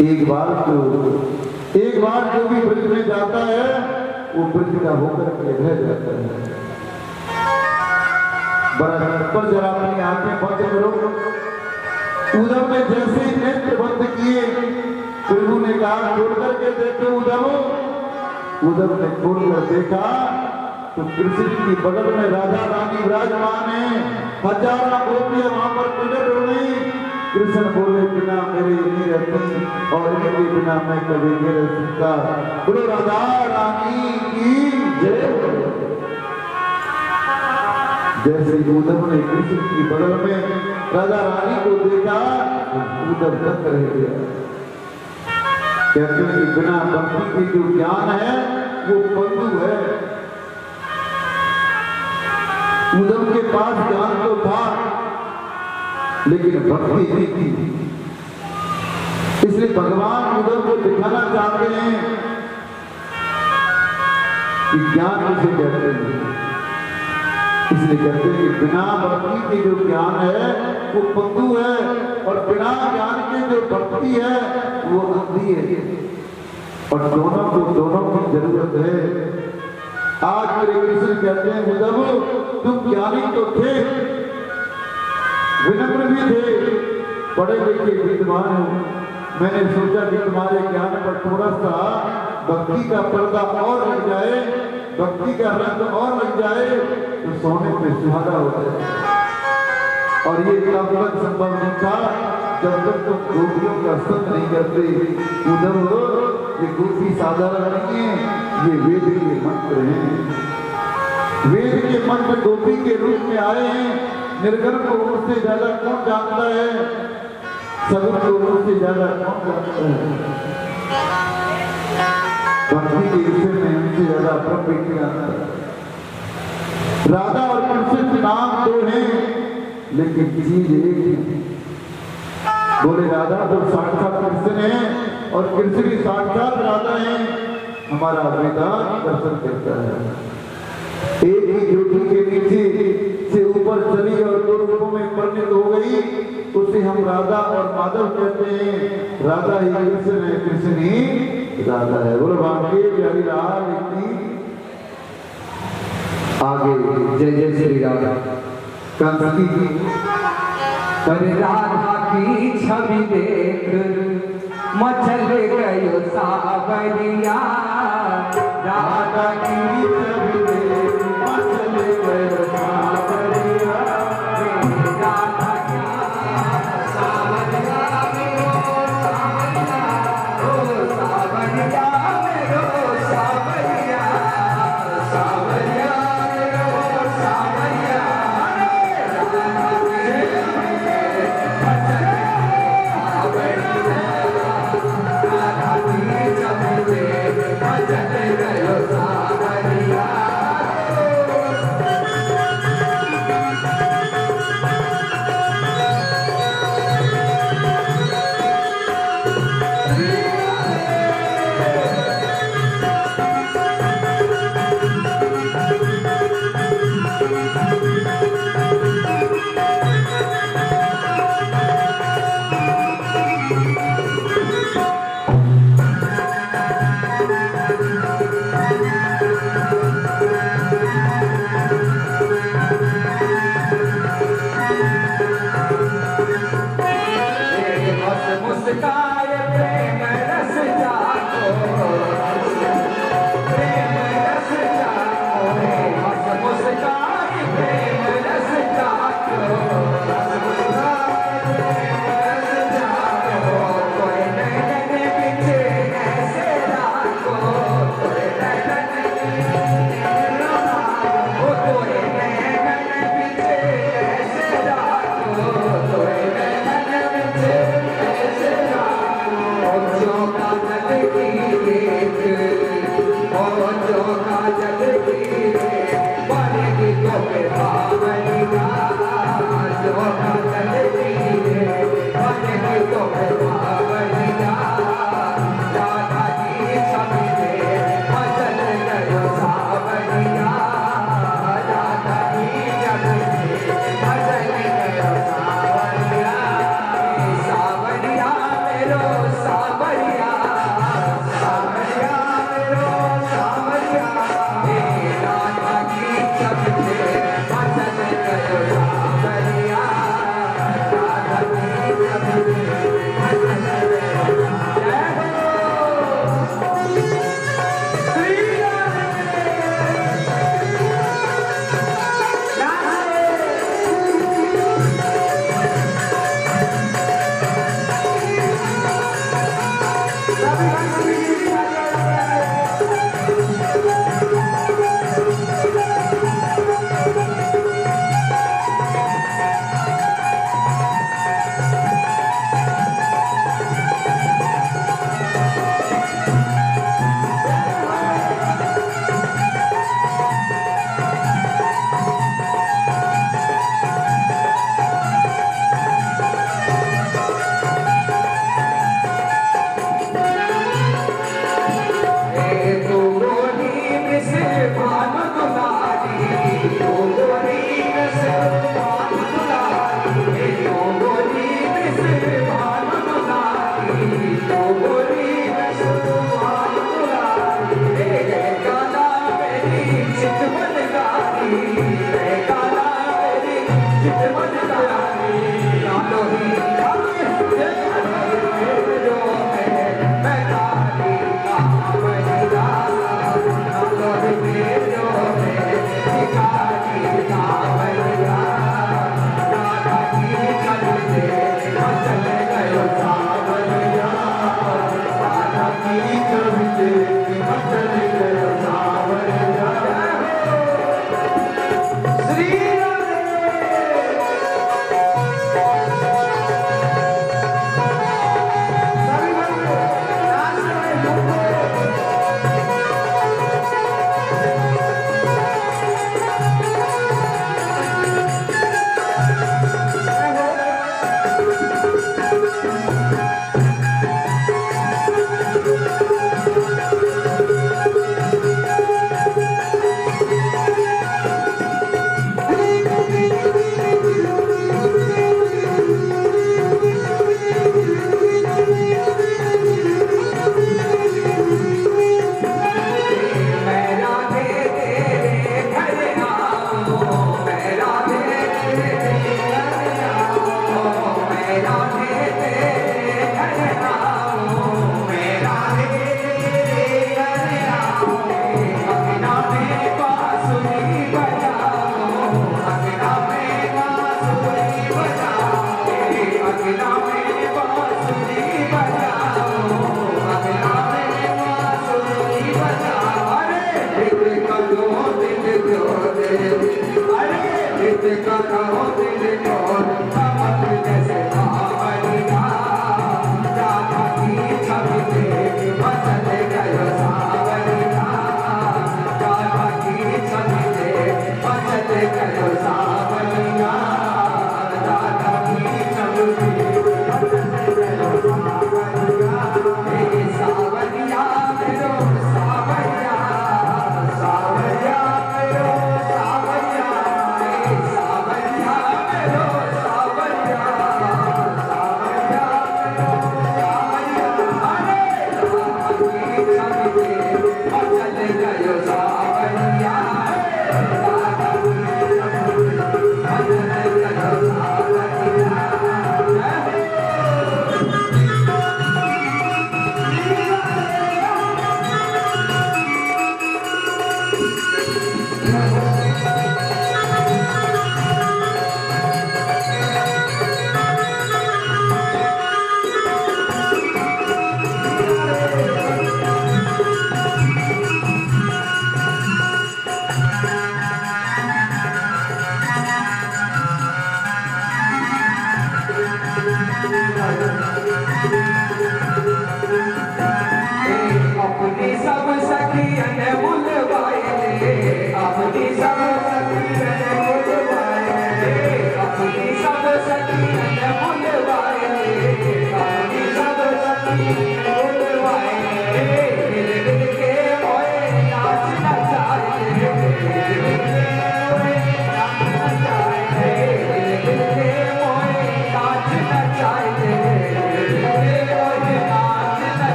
एक बार जो भी ब्रज में जाता है वो ब्रज का होकर के रह जाता है। बड़ा पर जरा अपनी आंखें बंद करो। उद्धव ने जैसे ही नेत्र बंद किए प्रभु ने कहा खोल करके देखो उद्धव ने खोलकर देखा तो कृष्ण की बगल में राधा रानी विराजमान है। हजारों गोपियां वहां पर प्रकट हो गई। कृष्ण बोले बिना मेरे नहीं रहती और इनके बिना मैं कभी नहीं रह सकता। बोलो राधा रानी की जय। जैसे उद्धव ने कृष्ण की बगल में राधा रानी को देखा उद्धव तक रह गया। कहते हैं कि बिना भक्ति के जो ज्ञान है वो बंधु है। उद्धव के पास ज्ञान तो था लेकिन भक्ति नहीं थी। इसलिए भगवान उद्धव को दिखाना चाहते हैं कि ज्ञान उसे कहते हैं। इसलिए कहते हैं कि बिना भक्ति के जो ज्ञान है वो बंधु है और बिना ज्ञान के जो भक्ति है वो अंधी है। और दोनों की जरूरत है। आज मेरे कृष्ण कहते हैं उद्धव तुम ज्ञानी तो थे, विनम्र भी थे, पढ़े लिखे विद्वान हो। मैंने सोचा कि तुम्हारे ज्ञान पर थोड़ा सा भक्ति का पर्दा और लग जाए, भक्ति का रंग और लग जाए तो सोने पे सुहागा हो जाए। और ये तब तक संभव नहीं था जब तक तुम गोपियों का संग नहीं करते। उद्धव ये गोपी साधारण नहीं है, ये वेद के मंत्र हैं। वेद के मंत्र गोपी के रूप में आए हैं। निर्गुण को उससे ज्यादा कौन जानता है? सगुण को उससे ज्यादा कौन जानता है? भक्ति के विषय में हमसे ज्यादा ब्रह्म नहीं जानता है। राधा और कृष्ण नाम दो हैं लेकिन चीज एक ही। बोले राधा तो साक्षात कृष्ण है और कृष्ण की साक्षात राधा है। हमारा वेदांत दर्शन करता है। एक ही ज्योति के नीचे से ऊपर चली और दो रूपों में परिणत हो गई, उसे हम राधा और माधव कहते हैं। राधा ही कृष्ण है, कृष्ण ही राधा है। बोलो बांके बिहारी लाल की। आगे जय जय श्री राधा। कंस की पर राधा की छवि देख मचल गयो सावरिया। राधा की छवि देख मचल गयो सावरिया। राधा की सावरिया मेरो सावरिया, ओ सावरिया मेरो सावरिया, सावरिया मेरो सावरिया। मुस्काए प्रेम रस जाको, प्रेम रस जाको, हंस मुस्काए प्रेम रस जाको, हंस मुस्काए प्रेम रस जाको। कोई नैन पीछे ऐसे राको, कोई नैन ओ कोई नैन पीछे ऐसे राको, कोई नैन पीछे ऐसे राको।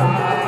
Bye.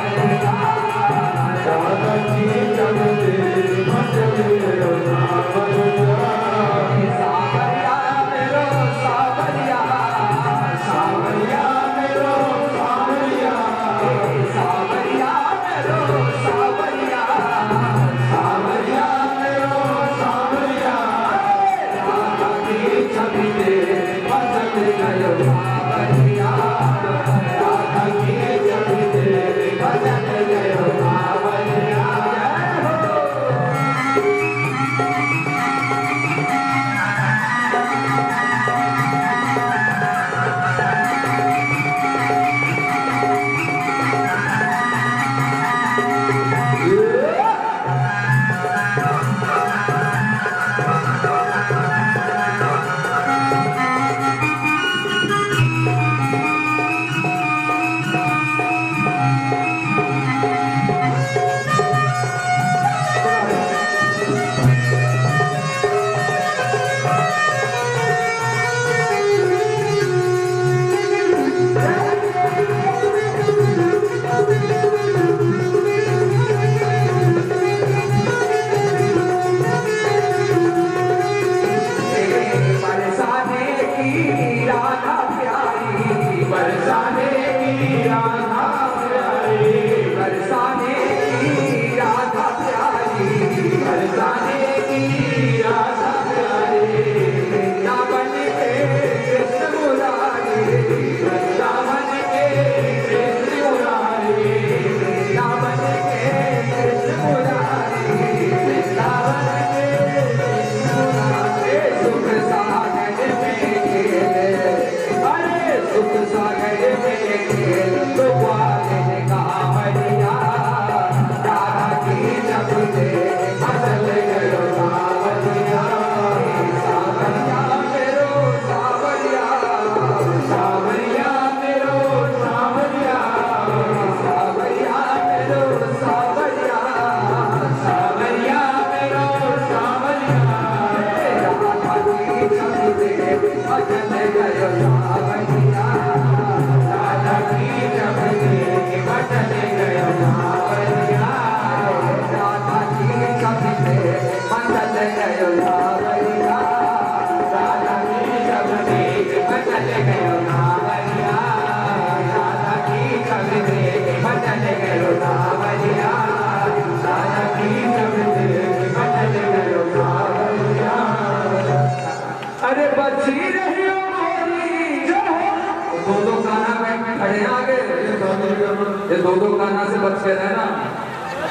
ये दो दो गाना से बच के रहना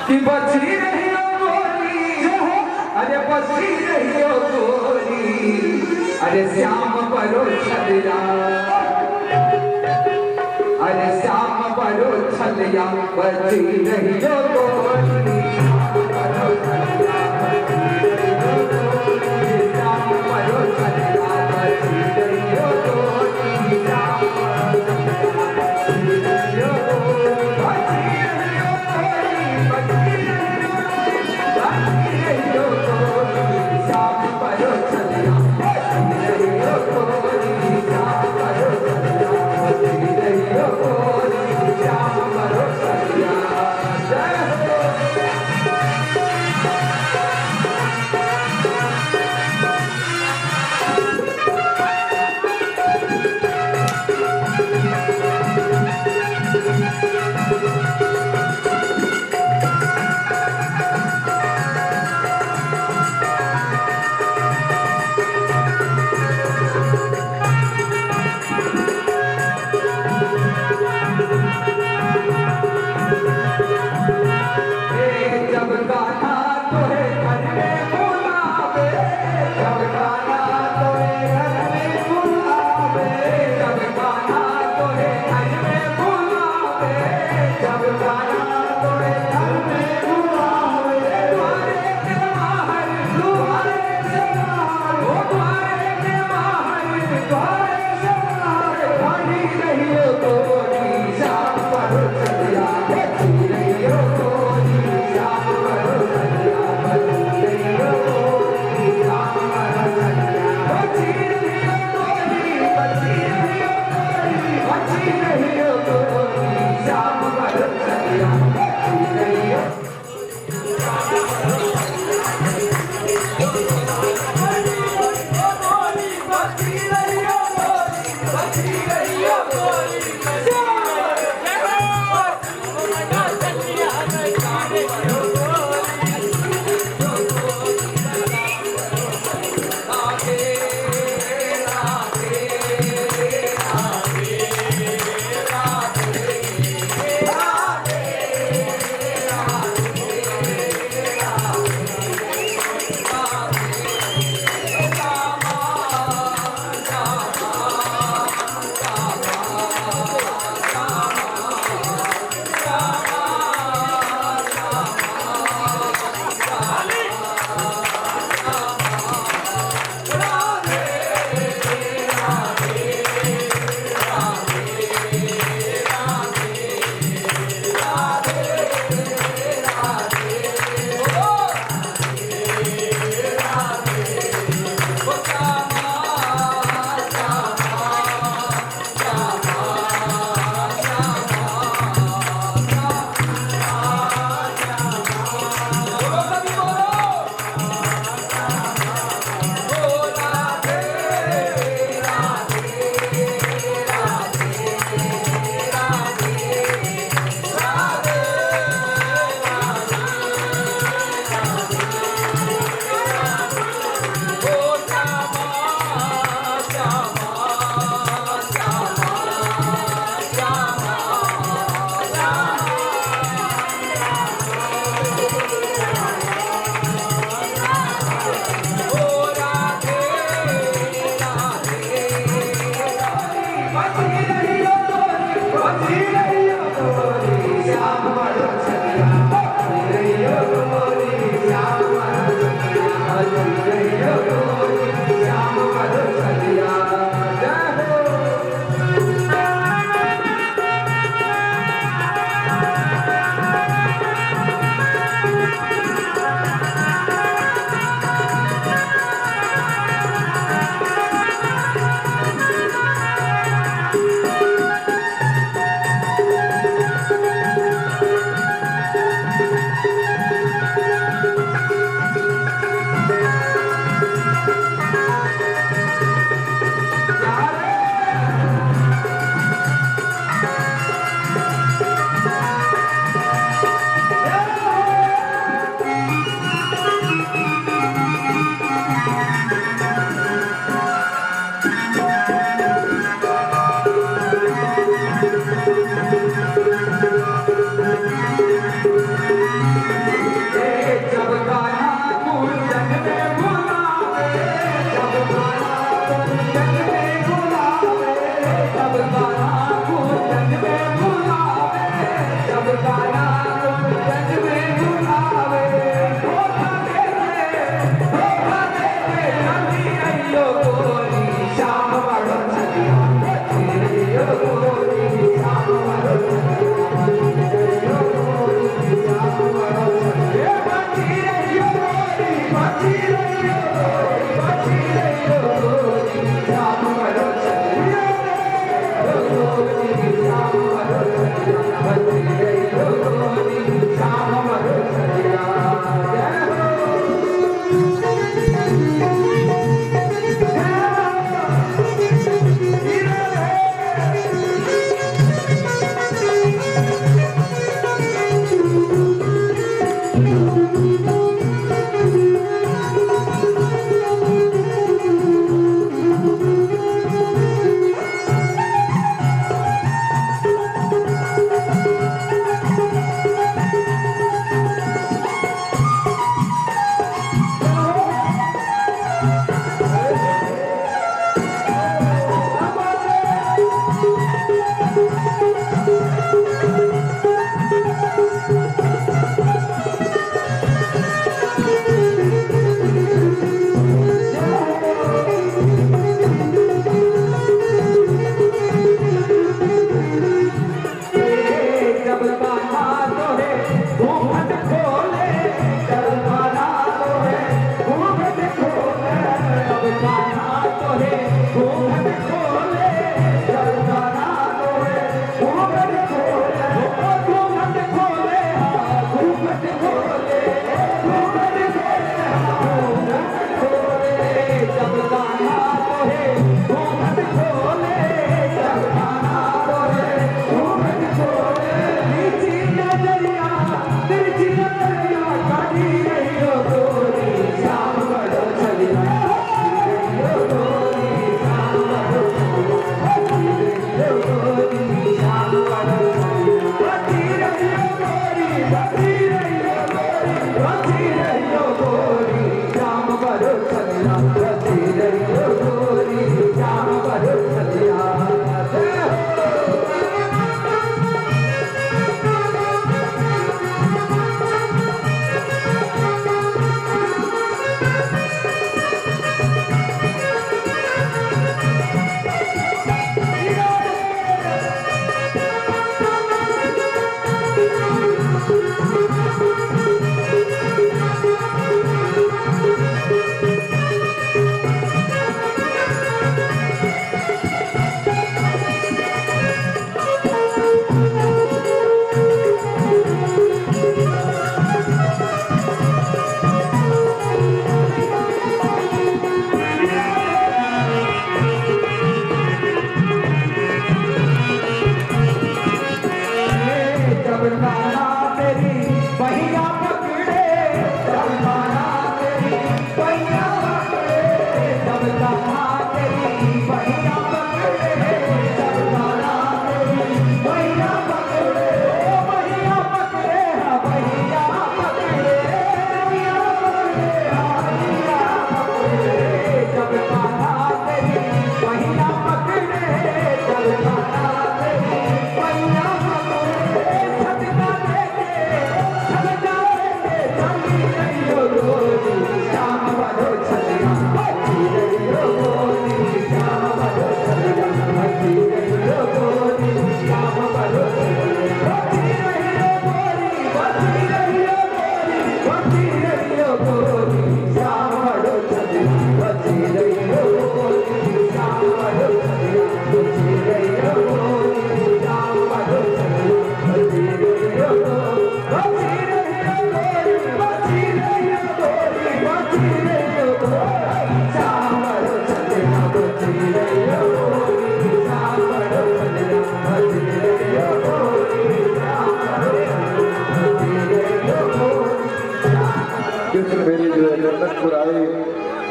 कि बची रही हो गोरी, अरे बची रही हो गोरी, अरे श्याम परो छलिया, अरे श्याम परो छलिया, बची रही हो गोरी, परो छलिया, श्याम परो छलिया, बची रही हो गोरी, श्याम गाना जग में बुलावे धोखा दे जल्दी रहियो गोरी शाम बड़ो चलिया बची रहियो गोरी शाम बड़ो चलिया बची रहियो गोरी बची रहियो गोरी शाम बड़ो चलिया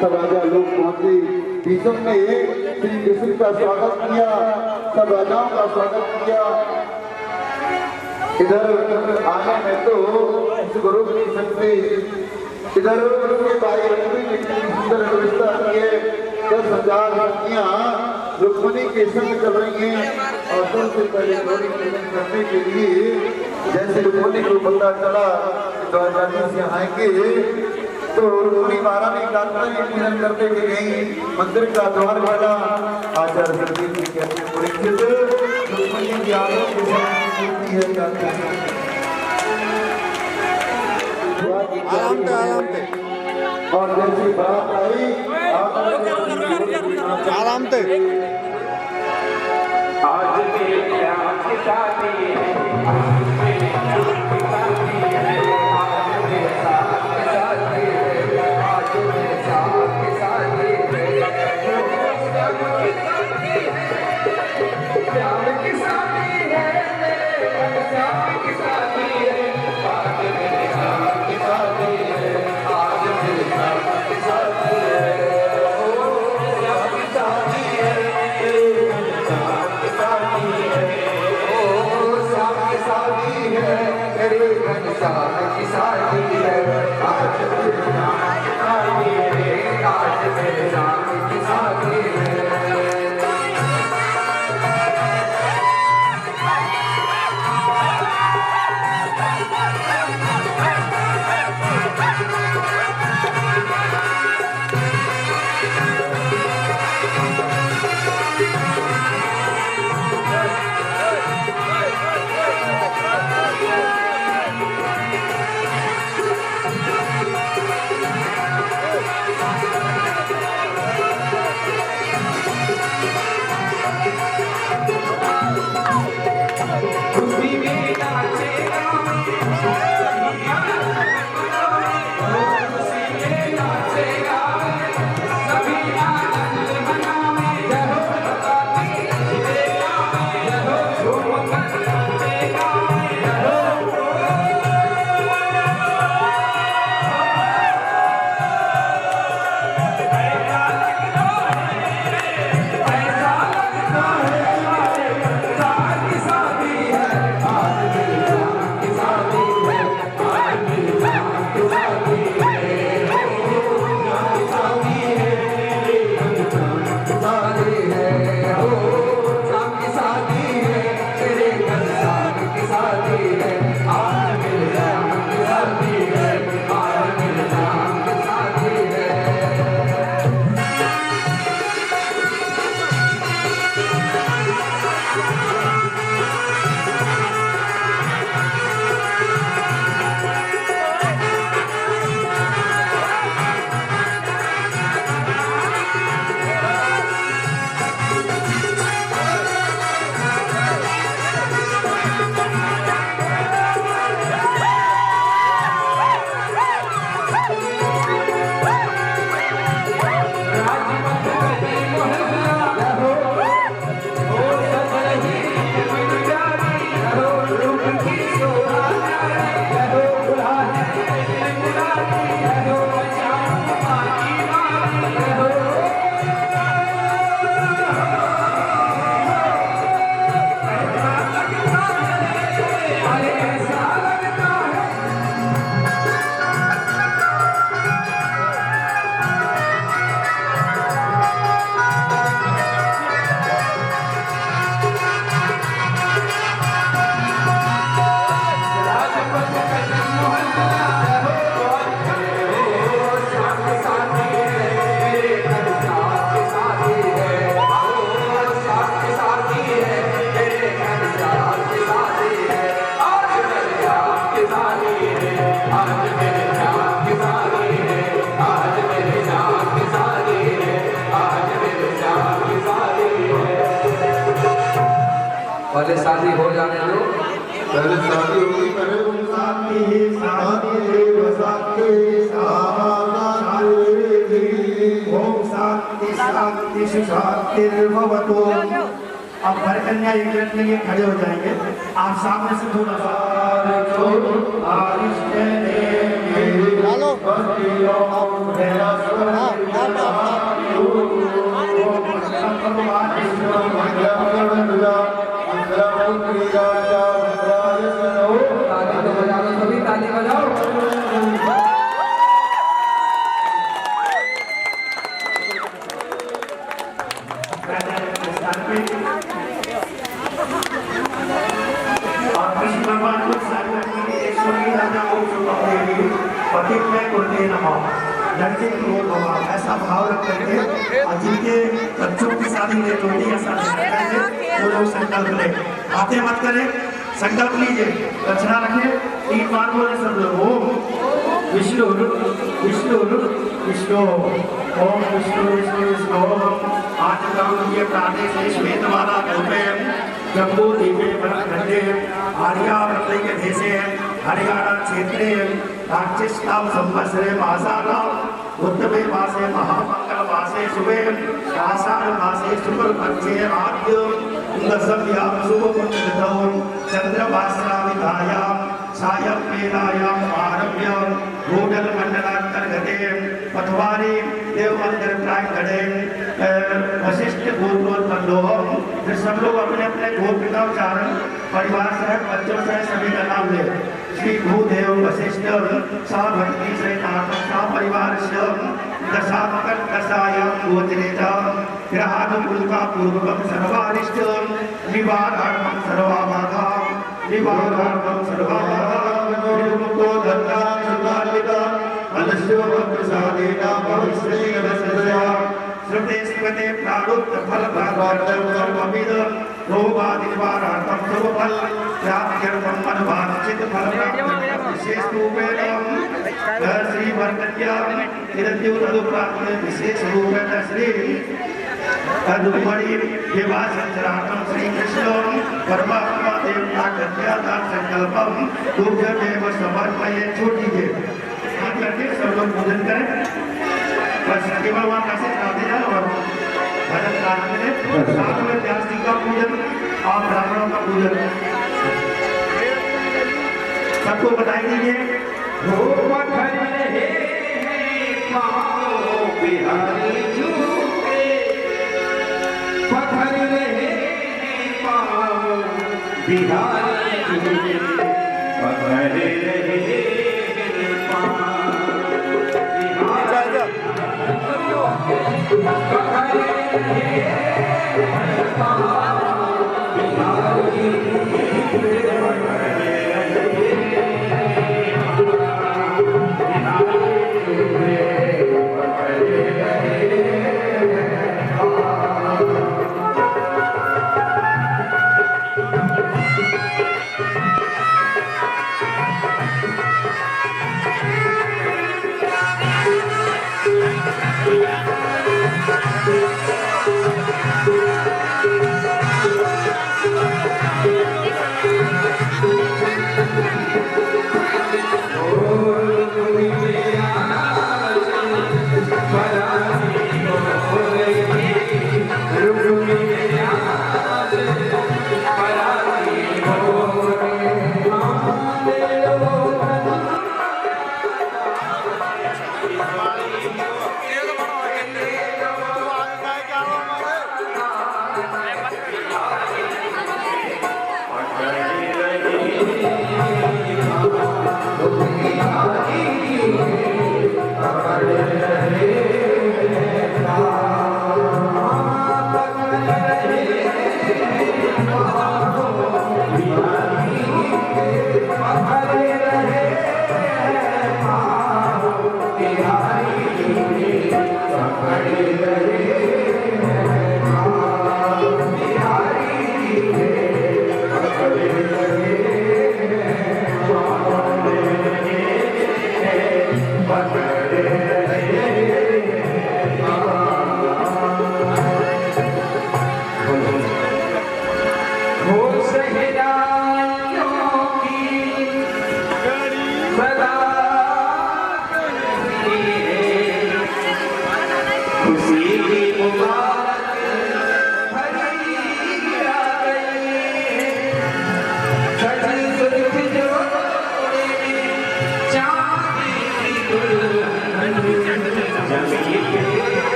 सब राजा लोग पहुंचे, भीष्म ने श्री कृष्ण का स्वागत किया, सब राजाओं का स्वागत किया। इधर आने में तो इस गुरु की शक्ति, इधर उनके भाई रुक्मिणी की सुंदर व्यवस्था की है। 10,000 लड़कियां रुक्मिणी के संग कर रही हैं और सबसे पहले गौरी पूजन करने के लिए जैसे रुक्मिणी को पता चला कि द्वारकाधीश यहाँ आएंगे तो रुक्मिणी महारानी गात्री पूजन करने के गई, मंदिर का द्वार खोला। आचार्य संदीप जी कहते हैं परीक्षित रुक्मिणी की आंखों के सामने मूर्ति है गात्री। आराम से और जैसी बात आई आराम से आज मेरे प्यार की शादी है, आज मेरे प्यार की शादी है, आज मेरे साथ की शादी है, आज मेरे साथ की शादी है, प्यार की शादी है, मेरे प्यार की शादी है, आज मेरे साथ की शादी है, आज मेरे साथ की शादी है, ओ प्यार की शादी है, तेरे घनश्याम की शादी है, आज मेरे श्याम की शादी है, आज मेरे श्याम की शादी है। पहले शादी हो जाने दो, पहले शादी होगी, पहले तुम शादी शांति शांतिर्भवतु। अब वरकन्या एक मिनट के लिए खड़े हो जाएंगे, आप सामने से थोड़ा सा ताली तो बजा लो, सभी ताली बजाओ। और कृष्ण भगवान को पति में कुर्ते नमः लड़के की ओर भगवान ऐसा भाव रख करके और जिनके बच्चों की शादी में जोड़ी या शादी करके वो लोग संकल्प ले बातें मत करें संकल्प लीजिए रचना रखें 3 बार बोले सब लोग ओम विष्णु विष्णु विष्णु ओम विष्णु विष्णु विष्णु आज करो ये प्राणे से श्वेतवाला कल्पे जम्बू दीपे घंटे आर्या व्रत के देशे हरियाणा क्षेत्रे राक्षसकाल संवत्सरे मासानाम उत्तमे मासे महामंगल मासे शुभे आषाढ़ मासे शुक्ल पक्षे आद्य दशम्यां शुभपुण्यतिथौ चंद्रमासाविधायां सायं वेलायां आरभ्य भूगलमण्डलान्तर्गते पथवारी देवमंदिर प्रांगणे वशिष्ठ गोत्रोत्पन्नोः। फिर सब लोग अपने अपने गोत्र का उच्चारण परिवार सहित बच्चों सहित सभी का नाम ले श्री भूदेव वशिष्ठ सा भक्ति सहित सा परिवार दशात्मक दशायां गोचरेता ग्रहानुकूलता पूर्वकं सर्वारिष्ट निवारार्थं सर्वाबाधा निवारार्थं सर्वाबाधा निर्मुक्तो धर्ता सर्वालिता अलस्यो प्रसादेन भविष्यति श्रुते स्मृते प्रारुप्त फल प्राप्त्यर्थं सर्वविधं रोगादिनिवारार्थं सर्वफल प्राप्त्यर्थं मनवांछित फल प्राप्त्यर्थं विशेष रूपेण श्री वरकन्या तिरद्युतदुप्राप्त विशेष रूपेण श्री तदुपरि विवाह संचरार्थं श्री कृष्ण परमात्मा देवता कन्यादान संकल्पं दुर्गमेव समर्पये। छोटी के हाथ करके सब लोग पूजन करें बस केवल वहाँ कैसे जाते हैं और भजन गाने में साथ में व्यास जी का पूजन और ब्राह्मणों का पूजन सबको बताई दीजिए। बिहारी झूठे पत्थर रहे पाओ बिहारी झूठे पत्थर रहे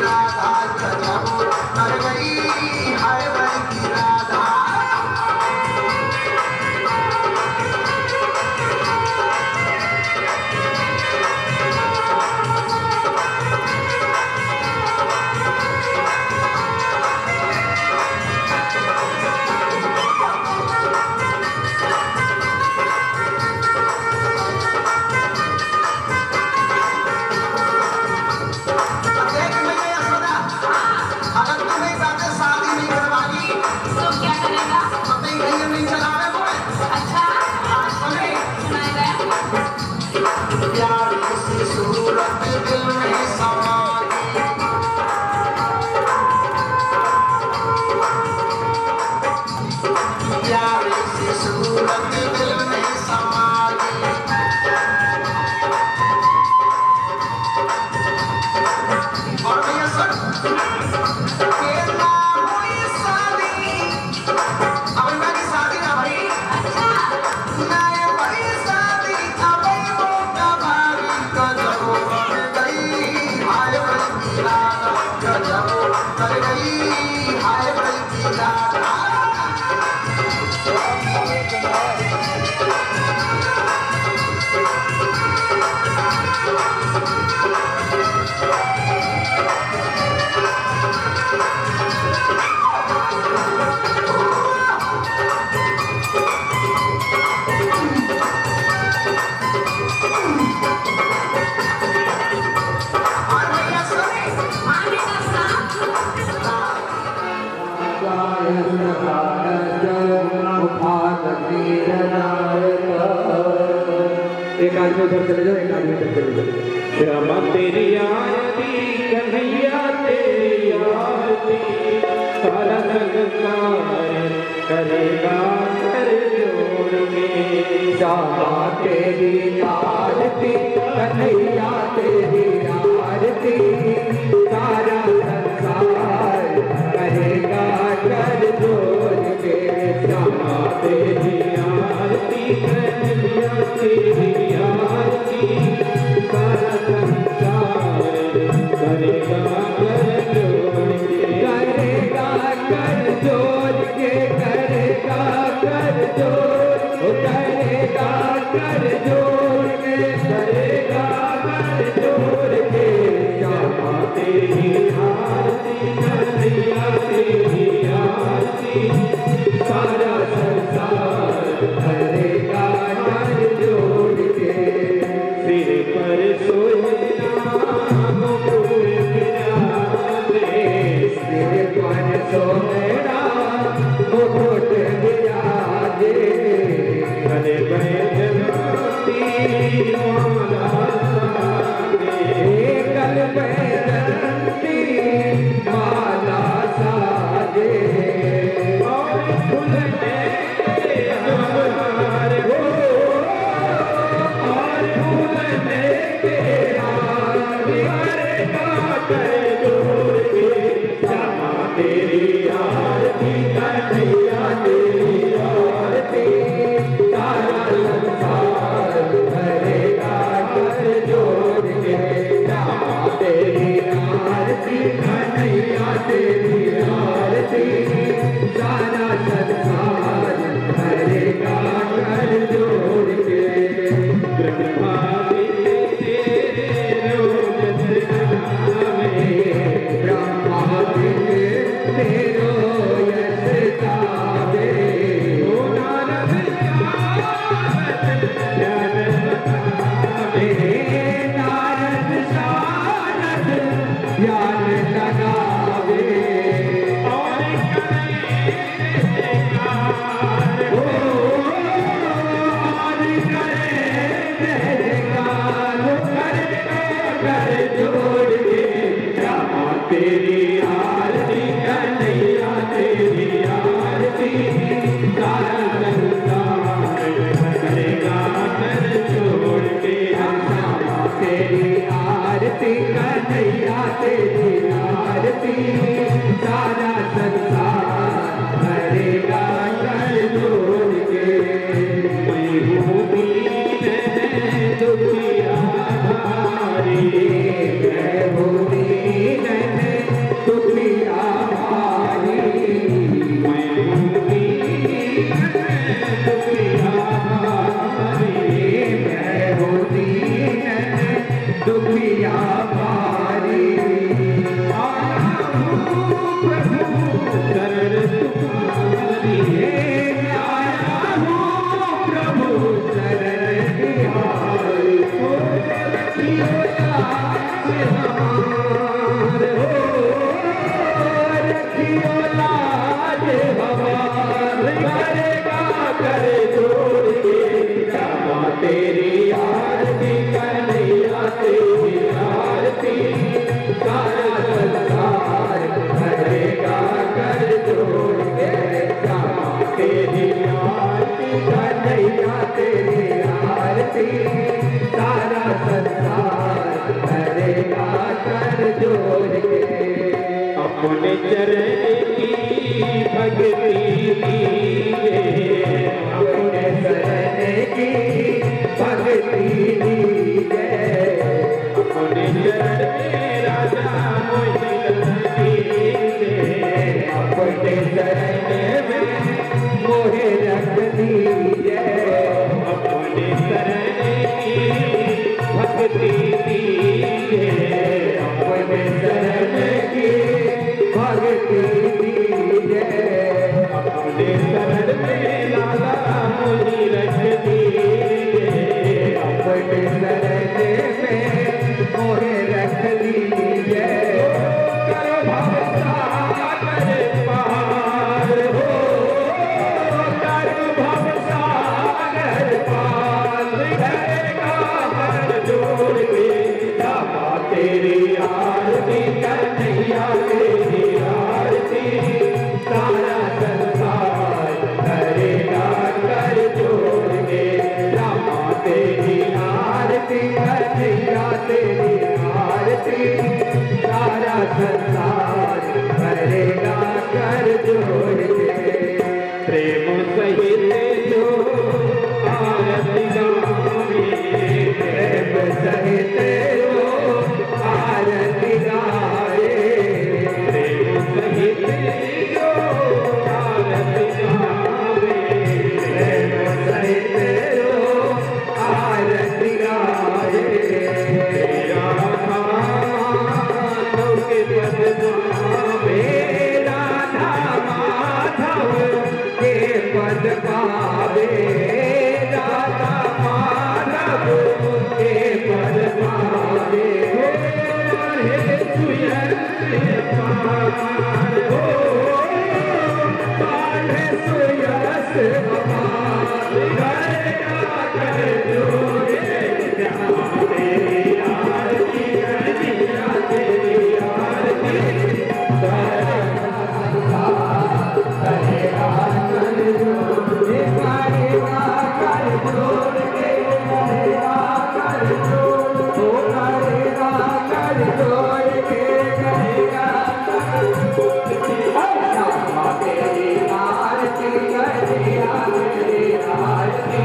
राधा एक आदमी उधर चले जाओ, एक आदमी उधर चले जाओ। श्यामा तेरी आरती कन्हैया तेरी आरती सारा संसार करेगा कर जोड़ के। श्यामा तेरी आरती कन्हैया तेरी आरती सारा संसार करेगा कर जोड़ के। श्यामा तेरी आरती कन्हैया तेरी आरती सारा संसार करेगा कर जोड़ के। करेगा कर जोड़ के, करेगा कर जोड़, करेगा कर जोड़ के, करेगा कर जोड़ के। श्यामा तेरी आरती कन्हैया तेरी आरती सारा संसार करेगा कर जोड़ के। सिर पर सोहना मुकुट विराजे, सिर पर सोहरा मुकुट विराजे। गले बैजंती माला साजे, गल बैजंती माला साजे। और फूलने द्वार हो, और फूलने के हार करेगा कर जोड़ के। श्यामा तेरी आरती कन्हैया तेरी आरती सारा संसार करेगा कर जोड़ के। श्यामा तेरी आरती कन्हैया तेरी आरती सारा संसार करेगा कर जोड़ के। ब्रह्मा तेरे रोज नामे, ब्रह्मा तेरो यश गावे। ओ नारद शारद ज्ञान बतावे। नारद शारद ज्ञान लगावे। और करेगा ओ और करे जयकार, करे कर जोड़ के। श्यामा तेरी आरती कन्हैया तेरी आरती सारा संसार करेगा कर जोड़ के। श्यामा तेरी आरती कन्हैया तेरी आरती सारा संसार करेगा कर जोड़ के। मैं हूँ दीन दुखिया भारी, मैं हूँ दीन दुखिया भारी। अपने चरण की भक्ति दीजिए, अपने चरण की भक्ति दीजिए, अपने चरण में राजा मोहि रख दीजिए, अपने चरण में मोहि रख दीजिए, अपने चरण की भक्ति दीजिए, अपने चरण की भक्ति दीजिए, अपने शरण में लाला मोहि रख दीजिए, अपने शरण में मोहि रख दीजिए, करो भव सागर पार हो, करो भव सागर पार, करेगा हाथ जोड़ के रामा तेरी आरती कन्हैया तेरी आरती, सारा संसार करेगा कर जोड़ के रामा तेरी आरती कन्हैया तेरी आरती, सारा संसार करेगा कर जोड़ के, प्रेम सहित जो आरती गावे, प्रेम सहित जो आरती गावे, प्रेम सहित जो आरती गावे, प्रेम सहित जो आरती गावे, तेरा माधव के पद पावे, राधा माधव के पद पावे, राधा माधव के पद पावे, हे सुयन पार हो, कान्हे सुयस पार, करेगा कर जोड़े रामा तेरी आरती कन्हैया तेरी आरती, सारा संसार करेगा कर जोड़े, करेगा कर जोड़े, करेगा कर जोड़े, करेगा कर जोड़े, करेगा कर जोड़े, रामा तेरी आरती कन्हैया तेरी आरती,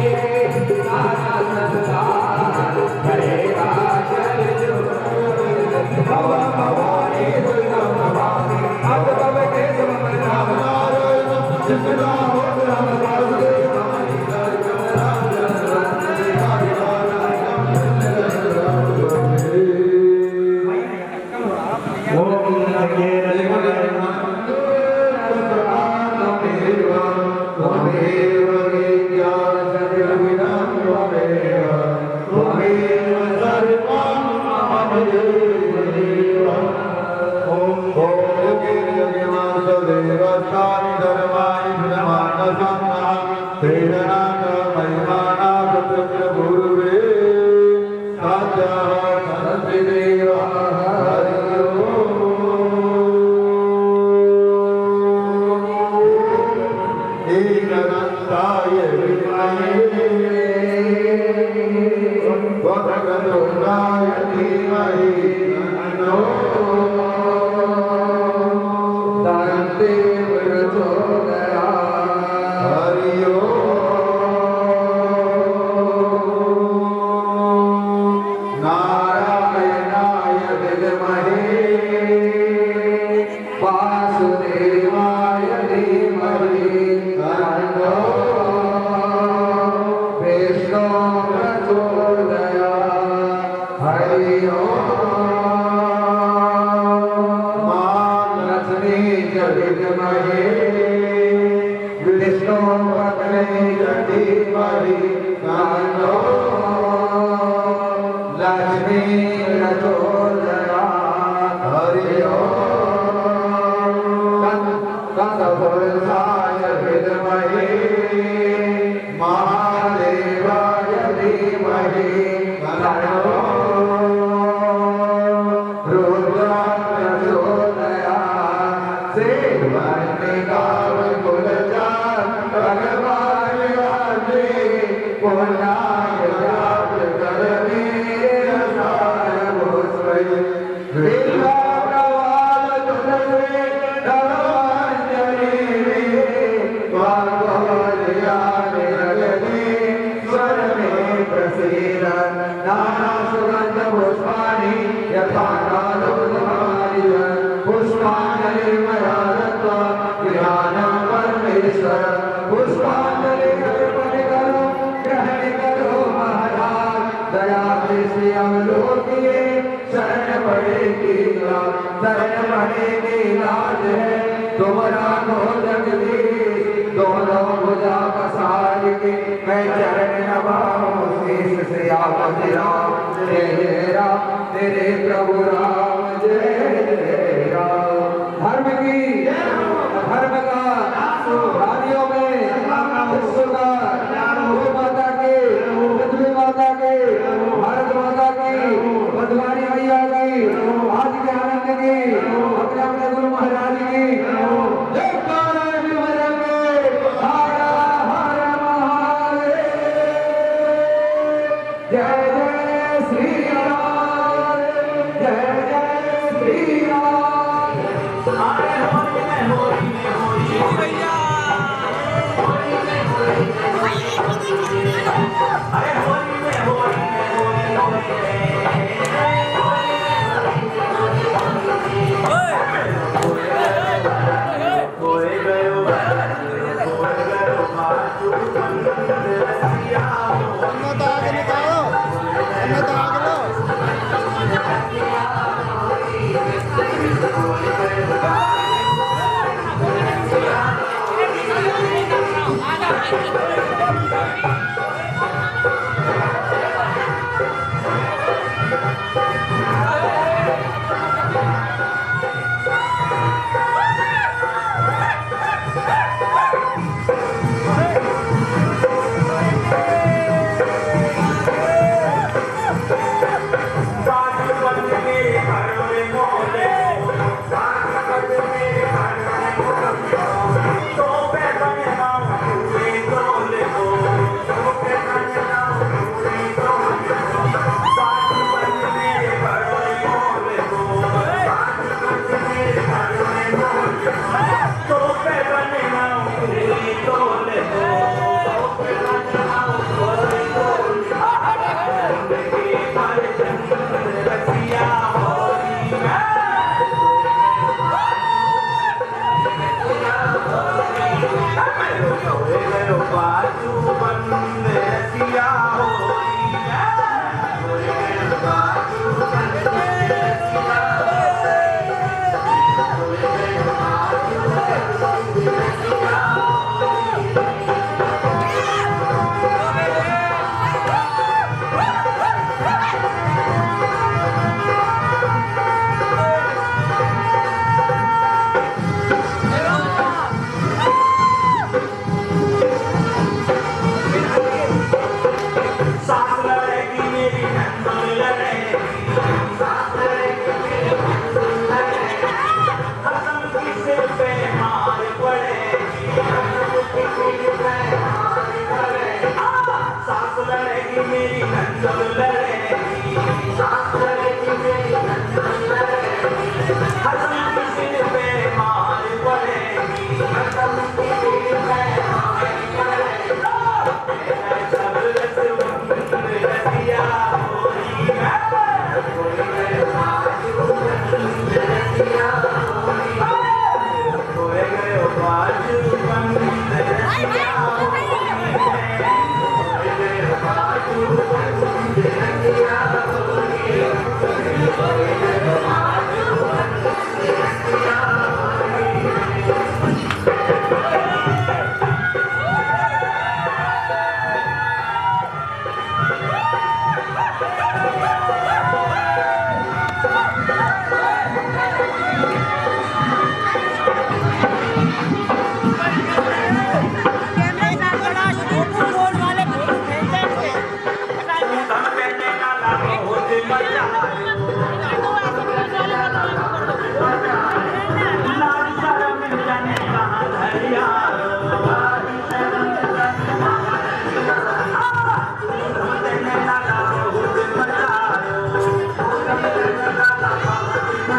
सारा संसार करेगा कर जोड़े, भवा भवानी दुर्गा भवानी, अब तब के सब राम जिसका हो राम वासुदेव हमारी Villa Cavallo पुष्पांजलि मयारत्वा ज्ञानम परमेश्वर पुष्पांजलि अर्पण करो ग्रहण करो महाराज दया से अवलोकिए शरण पड़ेगी लाज है तुम्हारा दो जगदीश दोनों भुजा पसार के मैं चरण नवाऊं शीश से आप राम जय राम तेरे प्रभु राम जय राम धर्म की धर्म का रानियों में विश्व का गौ माता के पृथ्वी माता के भारत माता की बदवानी मैया की आज के आनंद की अपने अपने गुरु महाराज की जयकारा विभजंगे हर हर महादेव जय जय श्री राम जय जय श्री राम